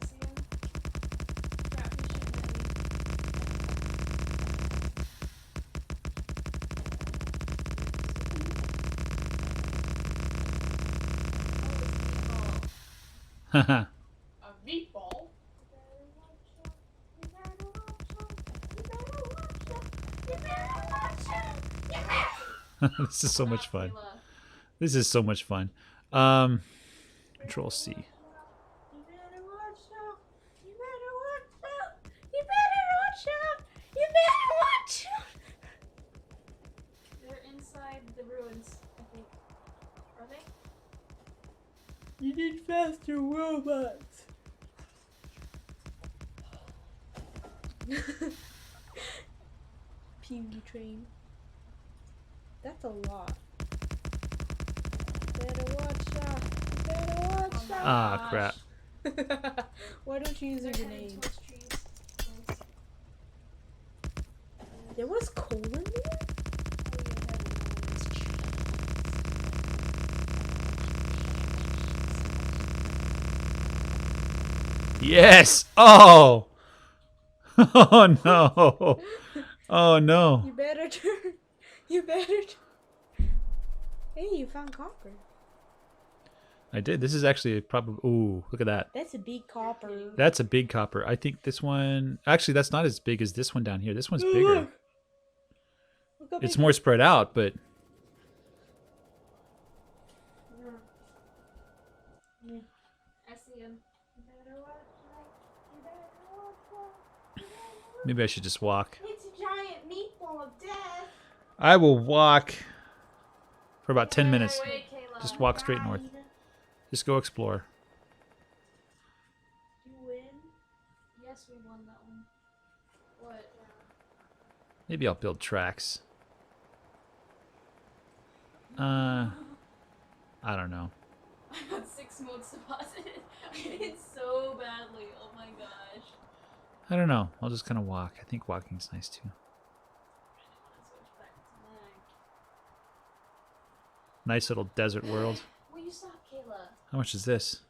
Speaker 3: See ya. Trap fishing, maybe.
Speaker 1: Haha.
Speaker 4: A meatball?
Speaker 1: This is so much fun.
Speaker 3: Kayla.
Speaker 1: This is so much fun. Control C.
Speaker 4: You better watch out. You better watch out. You better watch out. You better watch out.
Speaker 3: They're inside the ruins, I think. Are they?
Speaker 4: You need faster robots. Peewee train. That's a lot. Better watch out. You better watch
Speaker 3: Oh my
Speaker 4: out.
Speaker 1: Ah, crap.
Speaker 4: Why don't you use
Speaker 3: They're
Speaker 4: a
Speaker 3: heading
Speaker 4: grenade?
Speaker 3: towards trees. Nice.
Speaker 4: There was coal in there?
Speaker 1: Yes! Oh! Oh no! Oh no!
Speaker 4: You better turn. You better turn. Hey, you found copper.
Speaker 1: I did. This is actually probably... Ooh, look at that.
Speaker 4: That's a big copper.
Speaker 1: That's a big copper. I think this one... Actually, that's not as big as this one down here. This one's bigger.
Speaker 4: Look how
Speaker 1: It's
Speaker 4: big-
Speaker 1: more spread out, but...
Speaker 3: I see him.
Speaker 4: You better watch out. You better watch out. You better watch
Speaker 1: Maybe I should just walk.
Speaker 4: out. It's a giant meatball of death.
Speaker 1: I will walk for about 10 minutes.
Speaker 3: Wait, Kayla.
Speaker 1: Just walk straight north. Just go explore.
Speaker 4: You win.
Speaker 3: Yes, we won that one. What?
Speaker 1: Maybe I'll build tracks. I don't know.
Speaker 3: I got 6 modes deposited. I did so badly. Oh my gosh.
Speaker 1: I don't know. I'll just kind of walk. I think walking's nice too.
Speaker 3: I want to switch back to Mac.
Speaker 1: Nice little desert world.
Speaker 3: Will you stop, Kayla?
Speaker 1: How much is this?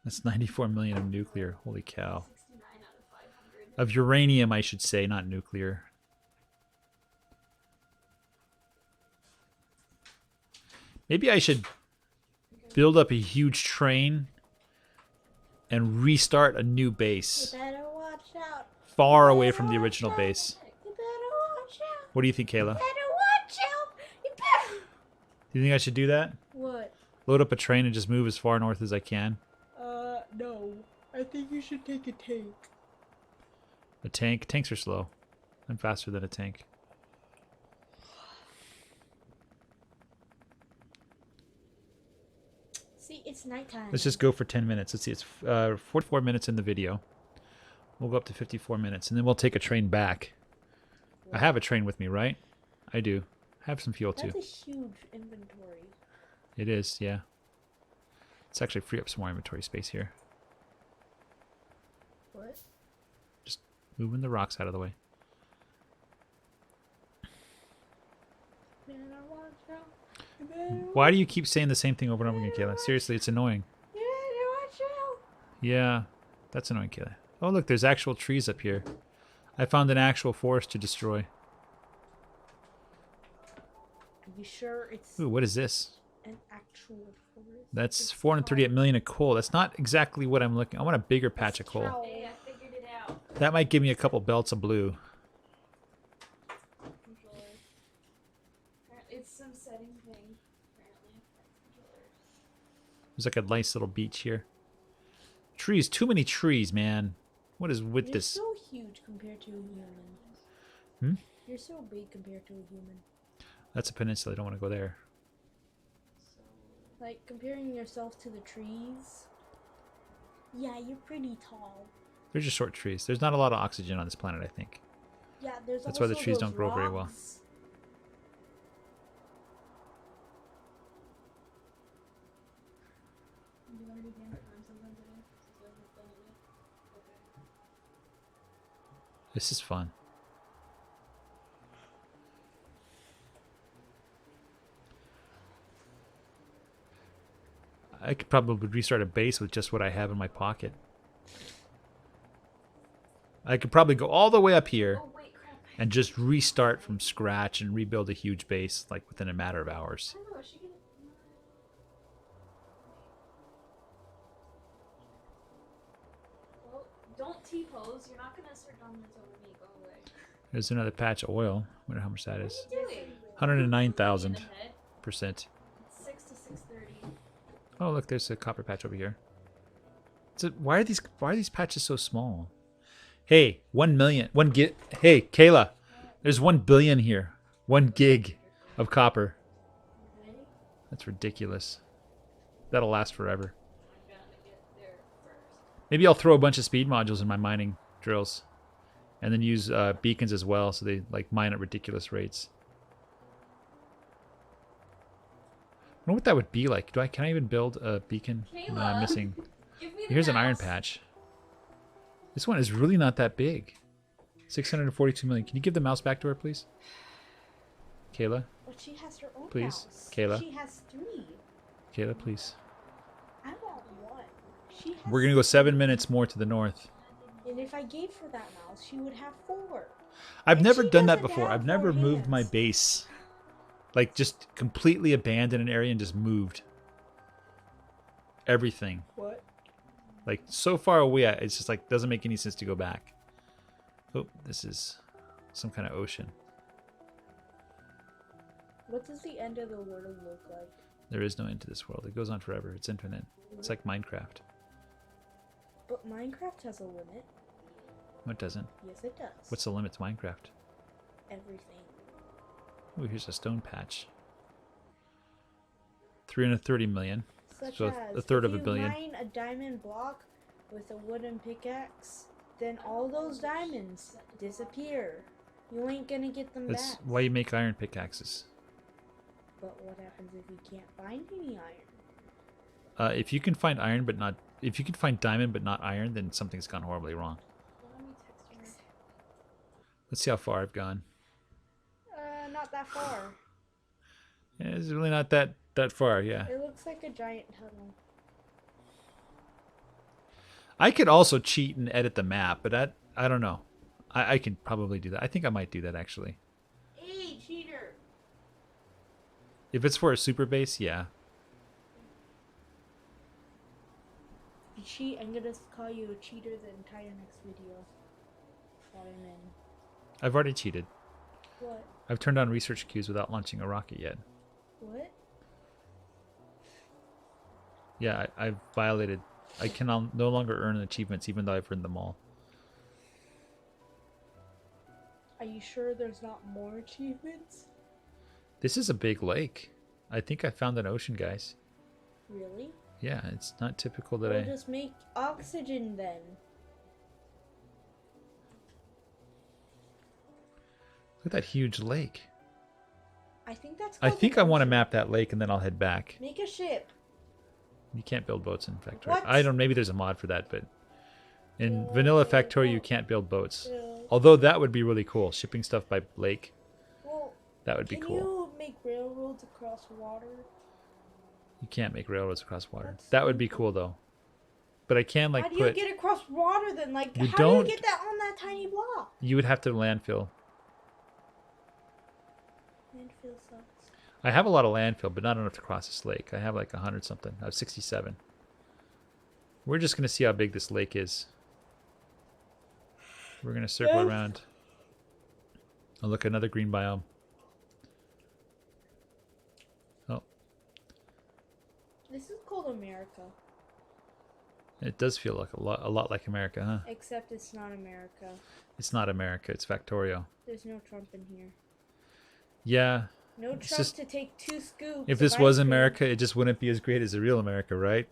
Speaker 1: That's 94 million of nuclear. Holy cow.
Speaker 3: 69 out of 500.
Speaker 1: Of uranium, I should say, not nuclear. Maybe I should build up a huge train and restart a new base
Speaker 4: You better watch out.
Speaker 1: far away from the original base.
Speaker 4: You better watch out.
Speaker 1: What do you think, Kayla?
Speaker 4: Better watch out. You better.
Speaker 1: Do you think I should do that?
Speaker 4: What?
Speaker 1: Load up a train and just move as far north as I can?
Speaker 4: No. I think you should take a tank.
Speaker 1: A tank? Tanks are slow. I'm faster than a tank.
Speaker 4: See, it's nighttime.
Speaker 1: Let's just go for 10 minutes. Let's see, it's 44 minutes in the video. We'll go up to 54 minutes, and then we'll take a train back. I have a train with me, right? I do. I have some fuel, too.
Speaker 4: That's a huge inventory.
Speaker 1: It is, yeah. Let's actually free up some more inventory space here.
Speaker 4: What?
Speaker 1: Just moving the rocks out of the way.
Speaker 4: Better watch out. You better
Speaker 1: Why do you keep saying the same thing over and over again, Kayla? Seriously, it's annoying.
Speaker 4: You better watch out.
Speaker 1: Yeah, that's annoying, Kayla. Oh, look, there's actual trees up here. I found an actual forest to destroy.
Speaker 4: Are you sure it's
Speaker 1: Ooh, what is this?
Speaker 4: An actual forest.
Speaker 1: That's
Speaker 4: It's
Speaker 1: 438 million of coal. That's not exactly what I'm looking. I want a bigger patch of coal.
Speaker 4: cow.
Speaker 3: Hey, I figured it out.
Speaker 1: That might give me a couple belts of blue.
Speaker 3: Controller. It's some setting thing. Apparently, controller.
Speaker 1: There's like a nice little beach here. Trees, too many trees, man. What is with
Speaker 4: You're
Speaker 1: this?
Speaker 4: so huge compared to a human.
Speaker 1: Hmm?
Speaker 4: You're so big compared to a human.
Speaker 1: That's a peninsula. I don't want to go there.
Speaker 4: Like comparing yourself to the trees. Yeah, you're pretty tall.
Speaker 1: They're just short trees. There's not a lot of oxygen on this planet, I think.
Speaker 4: Yeah, there's
Speaker 1: That's why the
Speaker 4: also
Speaker 1: trees
Speaker 4: those
Speaker 1: don't grow very well.
Speaker 4: rocks.
Speaker 3: You already can find something today? Since I haven't done it yet? Okay.
Speaker 1: This is fun. I could probably restart a base with just what I have in my pocket. I could probably go all the way up here
Speaker 3: Oh, wait, crap.
Speaker 1: and just restart from scratch and rebuild a huge base like within a matter of hours.
Speaker 3: I don't know, is she gonna... Well, don't T-pose. You're not gonna assert dominance over me. Go away.
Speaker 1: There's another patch of oil. Wonder how much that
Speaker 3: What
Speaker 1: is.
Speaker 3: are you doing?
Speaker 1: 109,000%.
Speaker 3: In the head. It's 6 to 6:30.
Speaker 1: Oh, look, there's a copper patch over here. So why are these patches so small? Hey, 1 million, 1 gig. Hey, Kayla, there's 1 billion here. 1 gig of copper.
Speaker 3: Okay.
Speaker 1: That's ridiculous. That'll last forever.
Speaker 3: I'm gonna get there first.
Speaker 1: Maybe I'll throw a bunch of speed modules in my mining drills, and then use beacons as well, so they like mine at ridiculous rates. I wonder what that would be like. Can I even build a beacon? No, I'm
Speaker 3: Kayla.
Speaker 1: missing.
Speaker 3: Give me the
Speaker 1: Here's an iron
Speaker 3: mouse.
Speaker 1: patch. This one is really not that big. 642 million. Can you give the mouse back to her, please? Kayla?
Speaker 4: But she has her own
Speaker 1: Please,
Speaker 4: house.
Speaker 1: Kayla.
Speaker 4: She has 3.
Speaker 1: Kayla, please.
Speaker 4: I want 1. She has
Speaker 1: We're going to go 7 minutes more to the north.
Speaker 4: And if I gave her that mouse, she would have 4.
Speaker 1: I've
Speaker 4: And
Speaker 1: never
Speaker 4: she
Speaker 1: done that
Speaker 4: doesn't
Speaker 1: before.
Speaker 4: have
Speaker 1: I've never
Speaker 4: 4
Speaker 1: moved my
Speaker 4: hands.
Speaker 1: base. Like, just completely abandoned an area and just moved everything.
Speaker 4: What?
Speaker 1: Like, so far away, it's just like, doesn't make any sense to go back. Oh, this is some kind of ocean.
Speaker 4: What does the end of the world look like?
Speaker 1: There is no end to this world. It goes on forever. It's infinite. It's like Minecraft.
Speaker 4: But Minecraft has a limit.
Speaker 1: No, it doesn't.
Speaker 4: Yes, it does.
Speaker 1: What's the limit to Minecraft?
Speaker 4: Everything.
Speaker 1: Oh, here's a stone patch. 330 million.
Speaker 4: Such
Speaker 1: So
Speaker 4: as
Speaker 1: a third of a
Speaker 4: if
Speaker 1: billion.
Speaker 4: you mine a diamond block with a wooden pickaxe, then all those diamonds disappear. You ain't gonna get them
Speaker 1: That's
Speaker 4: back.
Speaker 1: why you make iron pickaxes.
Speaker 4: But what happens if you can't find any iron?
Speaker 1: If you can find iron but not, if you can find diamond but not iron, then something's gone horribly wrong.
Speaker 3: Let me text her.
Speaker 1: Let's see how far I've gone.
Speaker 4: Not that far.
Speaker 1: Yeah, it's really not that far. Yeah,
Speaker 4: It looks like a giant tunnel.
Speaker 1: I could also cheat and edit the map, but I don't know. I can probably do that. I think I might do that actually.
Speaker 4: Hey, cheater!
Speaker 1: If it's for a super base, yeah.
Speaker 4: You cheat, I'm gonna call you a cheater the entire next video. While I'm in.
Speaker 1: I've already cheated.
Speaker 4: What?
Speaker 1: I've turned on research queues without launching a rocket yet.
Speaker 4: What?
Speaker 1: Yeah, I've violated. I can no longer earn achievements even though I've earned them all.
Speaker 4: Are you sure there's not more achievements?
Speaker 1: This is a big lake. I think I found an ocean, guys.
Speaker 4: Really?
Speaker 1: Yeah, it's not typical that
Speaker 4: We'll
Speaker 1: I...
Speaker 4: just make oxygen then.
Speaker 1: Look at that huge lake.
Speaker 4: I think that's
Speaker 1: I
Speaker 4: called
Speaker 1: think
Speaker 4: an
Speaker 1: I want to
Speaker 4: ocean.
Speaker 1: map that lake and then I'll head back.
Speaker 4: Make a ship.
Speaker 1: You can't build boats in Factorio.
Speaker 4: What?
Speaker 1: I don't. Maybe there's a mod for that, but in
Speaker 4: Yeah,
Speaker 1: vanilla
Speaker 4: yeah,
Speaker 1: Factorio
Speaker 4: yeah.
Speaker 1: you can't build boats.
Speaker 4: Yeah.
Speaker 1: Although that would be really cool. Shipping stuff by lake.
Speaker 4: Well,
Speaker 1: That would be
Speaker 4: can
Speaker 1: cool.
Speaker 4: you make railroads across water?
Speaker 1: You can't make railroads across water.
Speaker 4: That's
Speaker 1: That would be cool though. But I can like
Speaker 4: how do
Speaker 1: put.
Speaker 4: you get across water then? Like,
Speaker 1: You
Speaker 4: how
Speaker 1: don't-
Speaker 4: do you get that on that tiny block?
Speaker 1: You would have to landfill.
Speaker 4: Landfill sucks.
Speaker 1: I have a lot of landfill, but not enough to cross this lake. I have like 100 something. I have 67. We're just going to see how big this lake is. We're going to circle around. Oh, look, another green biome. Oh,
Speaker 2: This is called America.
Speaker 1: it does feel like a lot like America, huh?
Speaker 2: Except it's not America.
Speaker 1: It's not America. It's Factorio.
Speaker 2: There's no Trump in here.
Speaker 1: Yeah.
Speaker 2: No
Speaker 1: It's
Speaker 2: Trump
Speaker 1: just-
Speaker 2: to take 2 scoops.
Speaker 1: If
Speaker 2: of
Speaker 1: this was
Speaker 2: ice cream.
Speaker 1: America, it just wouldn't be as great as the real America, right?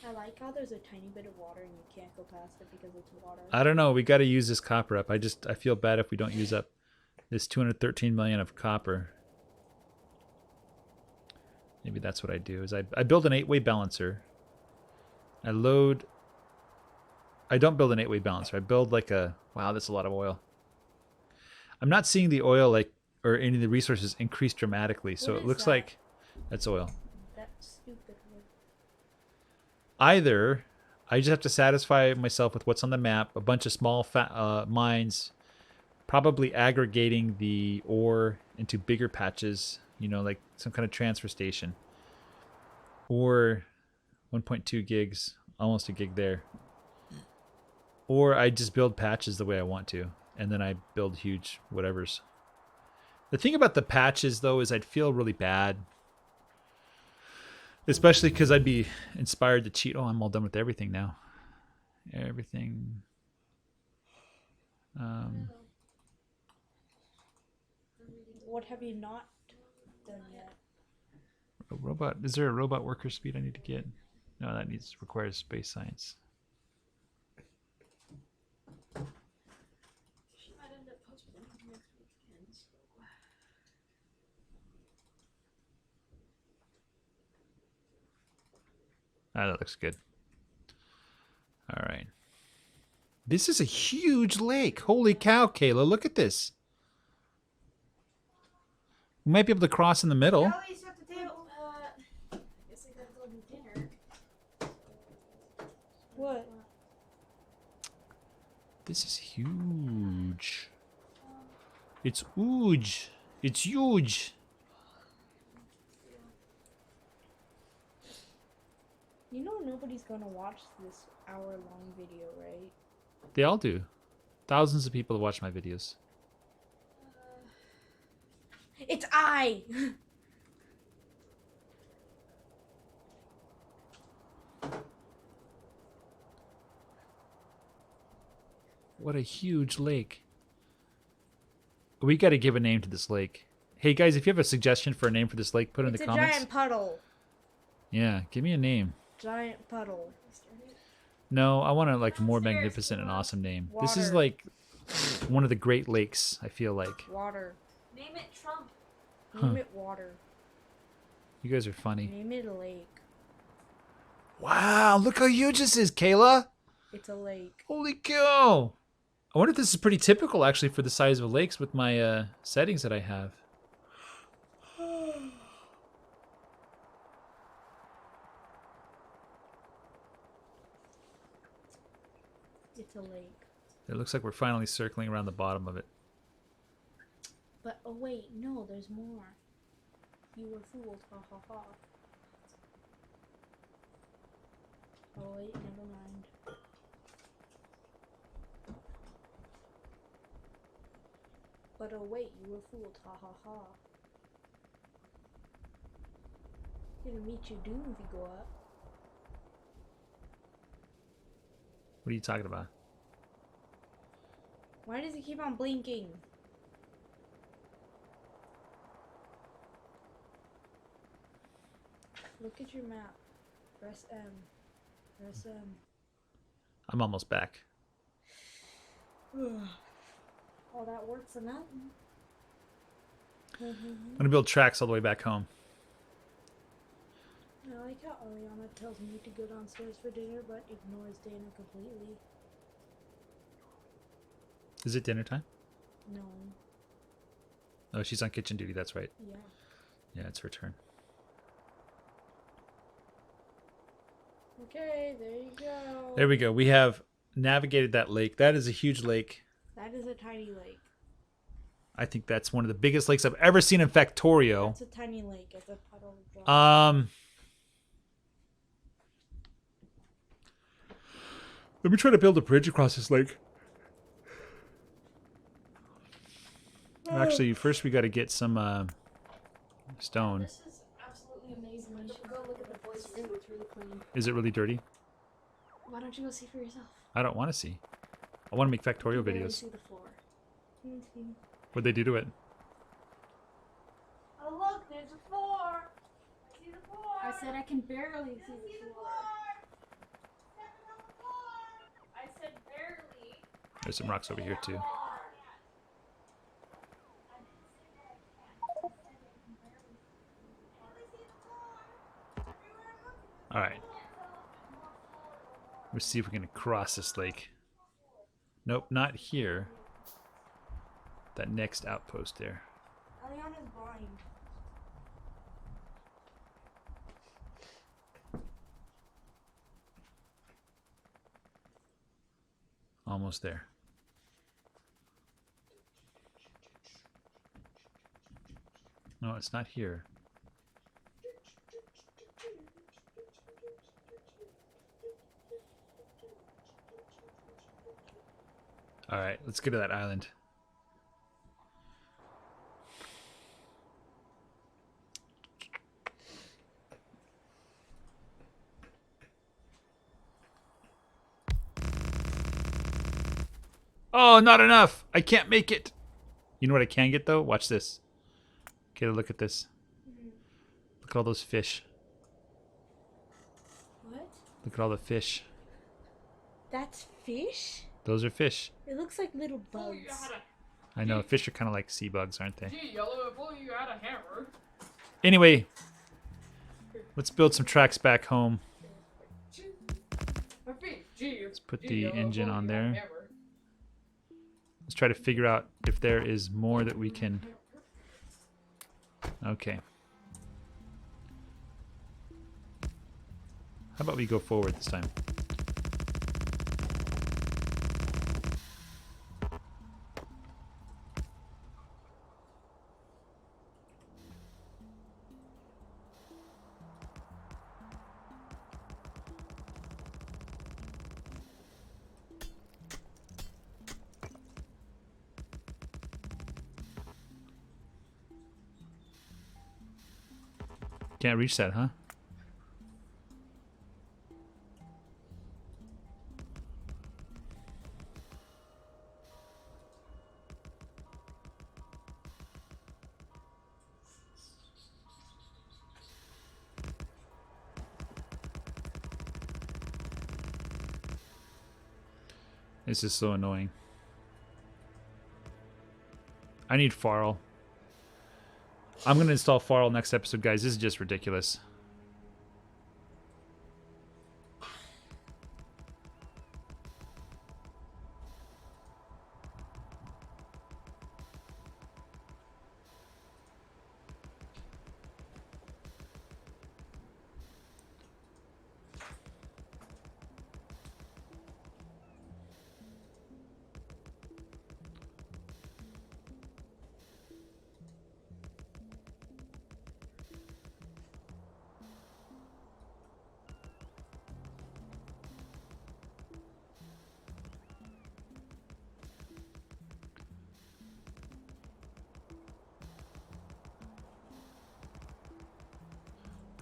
Speaker 2: I like how there's a tiny bit of water and you can't go past it because it's water.
Speaker 1: I don't know. We got to use this copper up. I feel bad if we don't use up this 213 million of copper. Maybe that's what I do. Is I build an 8-way balancer. I don't build an 8-way balancer. I build like a, wow, that's a lot of oil. I'm not seeing the oil like, or any of the resources increase dramatically. So
Speaker 2: What
Speaker 1: it
Speaker 2: is
Speaker 1: looks
Speaker 2: that?
Speaker 1: like that's oil.
Speaker 2: That's stupid.
Speaker 1: Either I just have to satisfy myself with what's on the map, a bunch of small mines, probably aggregating the ore into bigger patches, you know, like some kind of transfer station. Or 1.2 gigs, almost a gig there. Or I just build patches the way I want to, and then I build huge whatevers. The thing about the patches, though, is I'd feel really bad. Especially because I'd be inspired to cheat. Oh, I'm all done with everything now. Everything.
Speaker 2: What have you not done yet?
Speaker 1: A robot. Is there a robot worker speed I need to get? No, that requires space science.
Speaker 3: She might end up posting next weekend. So.
Speaker 1: Ah, that looks good. All right. This is a huge lake. Holy cow, Kayla. Look at this. We might be able to cross in the middle.
Speaker 4: Ellie's at the table.
Speaker 3: I guess I gotta go to dinner.
Speaker 2: What?
Speaker 1: This is huge. It's huge. It's huge.
Speaker 2: You know nobody's gonna watch this hour-long video, right?
Speaker 1: They all do. Thousands of people watch my videos.
Speaker 2: It's I!
Speaker 1: What a huge lake. We got to give a name to this lake. Hey guys, if you have a suggestion for a name for this lake, put it in
Speaker 2: It's
Speaker 1: the
Speaker 2: a
Speaker 1: comments.
Speaker 2: giant puddle.
Speaker 1: Yeah, give me a name.
Speaker 2: Giant puddle.
Speaker 1: No, I want a like more magnificent and awesome name. This is
Speaker 2: Water.
Speaker 1: like one of the Great Lakes, I feel like.
Speaker 2: Water.
Speaker 3: Name it Trump.
Speaker 2: Name it water.
Speaker 1: You guys are funny.
Speaker 2: Name it a lake.
Speaker 1: Wow, look how huge this is, Kayla.
Speaker 2: It's a lake.
Speaker 1: Holy cow. I wonder if this is pretty typical actually for the size of lakes with my settings that I have.
Speaker 2: It's a lake.
Speaker 1: It looks like we're finally circling around the bottom of it.
Speaker 2: But oh wait, no, there's more. You were fooled, ha ha ha. Oh wait, never mind. But oh wait, you were fooled, ha ha ha. Gonna meet your doom if you go up.
Speaker 1: What are you talking about?
Speaker 2: Why does it keep on blinking? Look at your map. Press M. Press M.
Speaker 1: I'm almost back.
Speaker 2: All that work for nothing.
Speaker 1: I'm gonna build tracks all the way back home.
Speaker 2: I like how Ariana tells me to go downstairs for dinner, but ignores Dana completely.
Speaker 1: Is it dinner time?
Speaker 2: No.
Speaker 1: Oh, she's on kitchen duty. That's right.
Speaker 2: Yeah.
Speaker 1: Yeah, it's her turn.
Speaker 2: Okay, there you go.
Speaker 1: There we go. We have navigated that lake. That is a huge lake.
Speaker 2: That is a tiny lake.
Speaker 1: I think that's one of the biggest lakes I've ever seen in Factorio.
Speaker 4: It's a tiny lake. It's a puddle of water.
Speaker 1: Let me try to build a bridge across this lake. Actually, first we got to get some stone.
Speaker 3: This is absolutely amazing. You should go look at the boys' room. It's really clean.
Speaker 1: Is it really dirty?
Speaker 3: Why don't you go see for yourself?
Speaker 1: I don't want to see. I want to make Factorio
Speaker 3: You barely
Speaker 1: videos.
Speaker 3: see the floor.
Speaker 1: What'd they do to it?
Speaker 4: Oh look, there's a floor. I see the floor.
Speaker 3: I said I can barely see the floor.
Speaker 4: Stepping on the floor.
Speaker 3: I said barely.
Speaker 1: There's some rocks over here too. All right. Let's see if we can cross this lake. Nope, not here. That next outpost there.
Speaker 4: Eliana's blind.
Speaker 1: Almost there. No, it's not here. All right, let's get to that island. Oh, not enough. I can't make it. You know what I can get, though? Watch this. Get a look at this. Look at all those fish.
Speaker 4: What?
Speaker 1: Look at all the fish.
Speaker 4: That's fish?
Speaker 1: Those are fish.
Speaker 4: It looks like little bugs.
Speaker 1: I know, fish are kind of like sea bugs, aren't they?
Speaker 5: Gee, yellow, if only you had a hammer.
Speaker 1: Anyway, let's build some tracks back home.
Speaker 5: My feet. Gee,
Speaker 1: Let's put
Speaker 5: gee,
Speaker 1: the
Speaker 5: yellow, if
Speaker 1: engine
Speaker 5: only
Speaker 1: on
Speaker 5: you had a
Speaker 1: there.
Speaker 5: hammer.
Speaker 1: Let's try to figure out if there is more that we can... Okay. How about we go forward this time? Can't reach that, huh? This is so annoying. I need Farl. I'm going to install Farl next episode, guys. This is just ridiculous.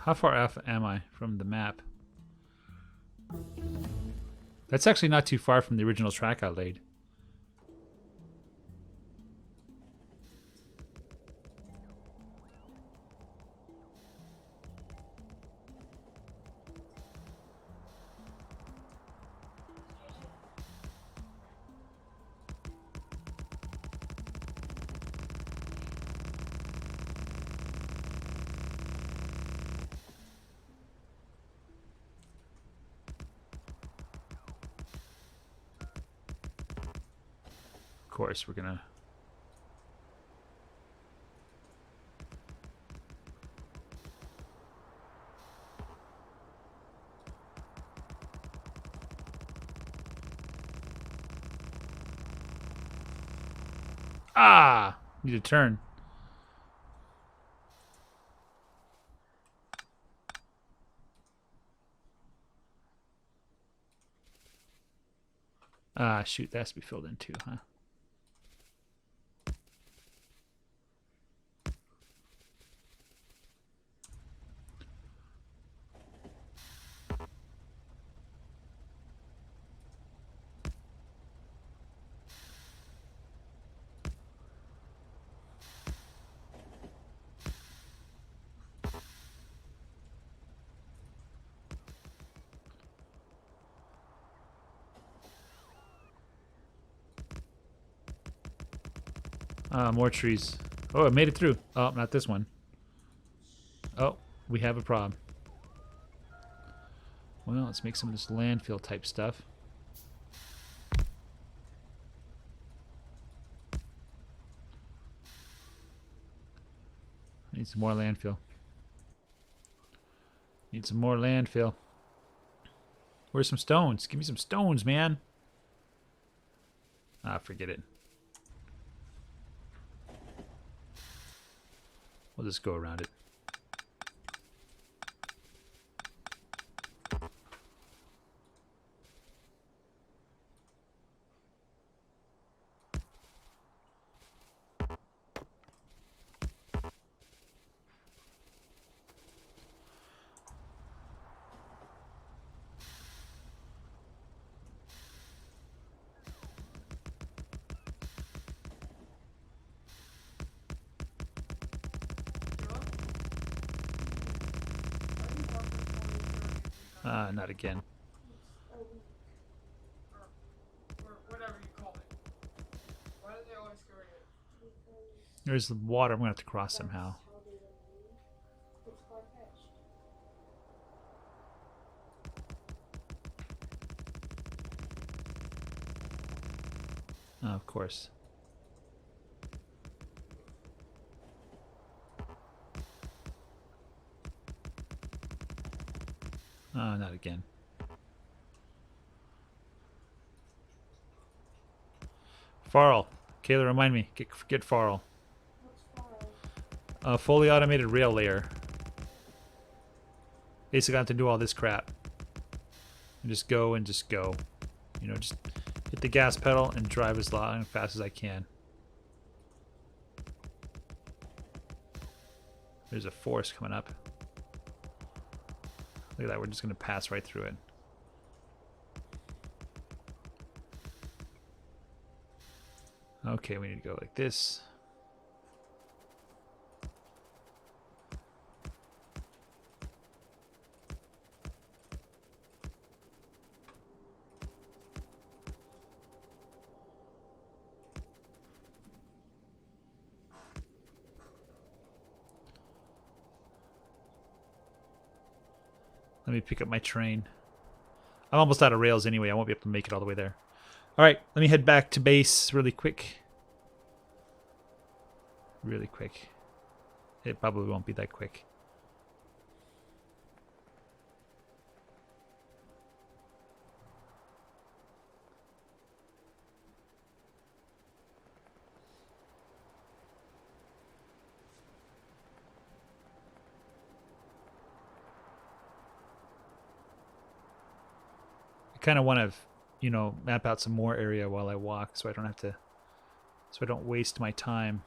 Speaker 1: How far off am I from the map? That's actually not too far from the original track I laid. Of course, we're gonna... Ah! Need to turn. Ah, shoot, that has to be filled in too, huh? More trees. Oh, I made it through. Oh, not this one. Oh, we have a problem. Well, let's make some of this landfill type stuff. Need some more landfill. Need some more landfill. Where's some stones? Give me some stones, man. Ah, forget it. We'll just go around it. Not again.
Speaker 5: Or whatever you call it. Why do they always carry it?
Speaker 1: There's the water. I'm going to have to cross somehow.
Speaker 4: It's far-fetched.
Speaker 1: Oh, of course. Oh, not again. Farl. Kayla, remind me. Get Farl.
Speaker 4: What's far?
Speaker 1: A fully automated rail layer. Basically, I have to do all this crap. And just go and just go. You know, just hit the gas pedal and drive as long and fast as I can. There's a forest coming up. Look at that, we're just going to pass right through it. Okay, we need to go like this. Let me pick up my train. I'm almost out of rails anyway. I won't be able to make it all the way there. All right, let me head back to base really quick. Really quick. It probably won't be that quick. I kind of want to, you know, map out some more area while I walk so I don't have to, so I don't waste my time.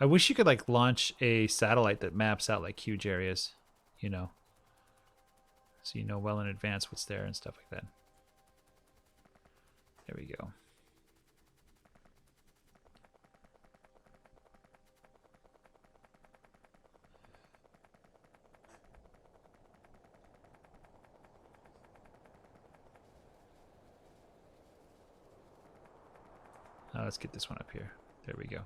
Speaker 1: I wish you could like launch a satellite that maps out like huge areas, you know, so you know well in advance what's there and stuff like that. There we go. Let's get this one up here. There we go.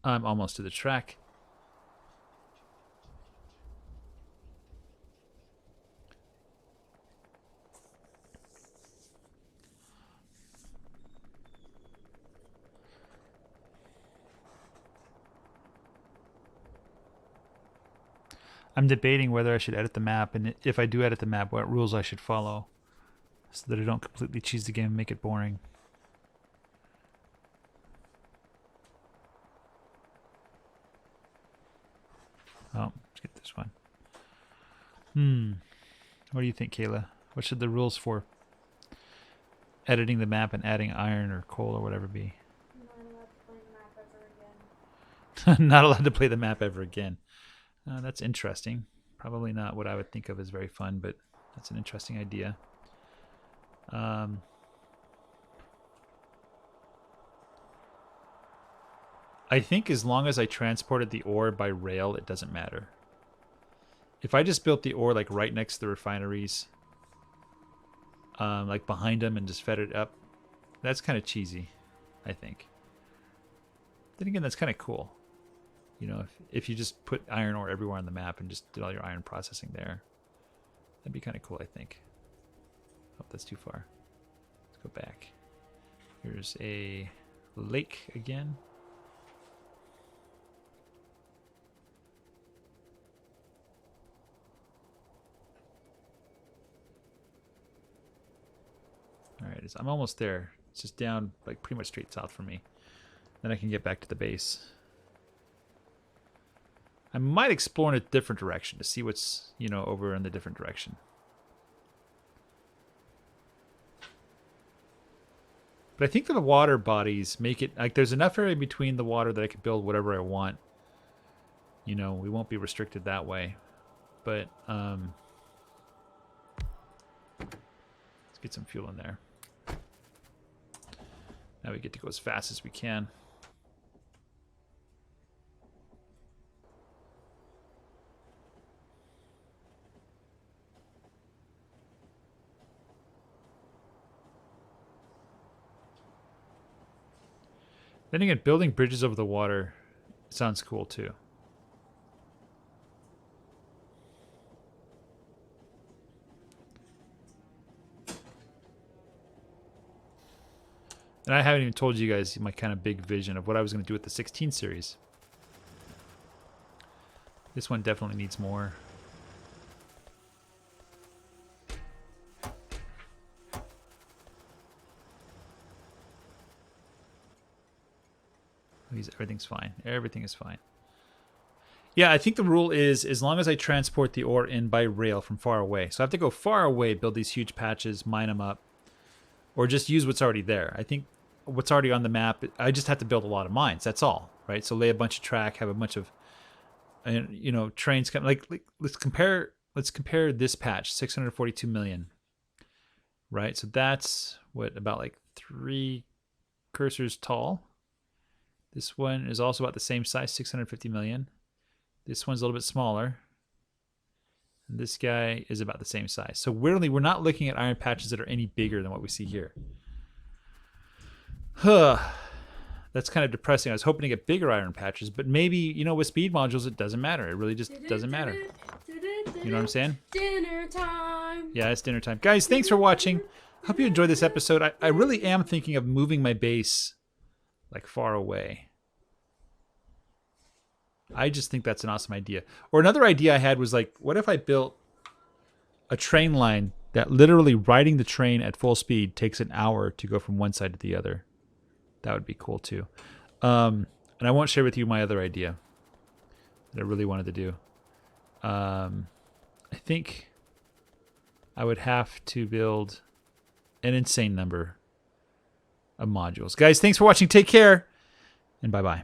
Speaker 1: I'm almost to the track. I'm debating whether I should edit the map, and if I do edit the map, what rules I should follow. so that I don't completely cheese the game and make it boring. Oh, let's get this one. What do you think, Kayla? What should the rules for editing the map and adding iron or coal or whatever be?
Speaker 4: Not allowed to play the map ever again.
Speaker 1: Not allowed to play the map ever again. That's interesting. Probably not what I would think of as very fun, but that's an interesting idea. I think as long as I transported the ore by rail, it doesn't matter. If I just built the ore like right next to the refineries, like behind them and just fed it up, that's kind of cheesy, I think. Then again, that's kind of cool. You know, if you just put iron ore everywhere on the map and just did all your iron processing there, that'd be kind of cool, I think. Oh, that's too far. Let's go back. Here's a lake again. All right, I'm almost there. It's just down, like pretty much straight south from me. Then I can get back to the base. I might explore in a different direction to see what's, you know, over in the different direction. But I think that the water bodies make it, like there's enough area between the water that I can build whatever I want. You know, we won't be restricted that way. But, let's get some fuel in there. Now we get to go as fast as we can. Then again, building bridges over the water sounds cool too. And I haven't even told you guys my kind of big vision of what I was going to do with the 16 series. This one definitely needs more. Everything's fine. Everything is fine. Yeah, I think the rule is as long as I transport the ore in by rail from far away. So I have to go far away, build these huge patches, mine them up, or just use what's already there. I think what's already on the map, I just have to build a lot of mines. That's all, right? So lay a bunch of track, have a bunch of, you know, trains come. Like let's compare this patch, 642 million, right? So that's what, about like 3 cursors tall. This one is also about the same size, 650 million. This one's a little bit smaller. And this guy is about the same size. So weirdly, we're not looking at iron patches that are any bigger than what we see here. That's kind of depressing. I was hoping to get bigger iron patches, but maybe, you know, with speed modules, it doesn't matter. It really just doesn't matter. You know what I'm saying?
Speaker 2: Dinner time.
Speaker 1: Yeah, it's dinner time. Guys, thanks for watching. Hope you enjoyed this episode. I really am thinking of moving my base like far away. I just think that's an awesome idea. Or another idea I had was like, what if I built a train line that literally riding the train at full speed takes an hour to go from one side to the other? That would be cool too. And I won't share with you my other idea that I really wanted to do. I think I would have to build an insane number of modules. Guys, thanks for watching. Take care, and bye-bye.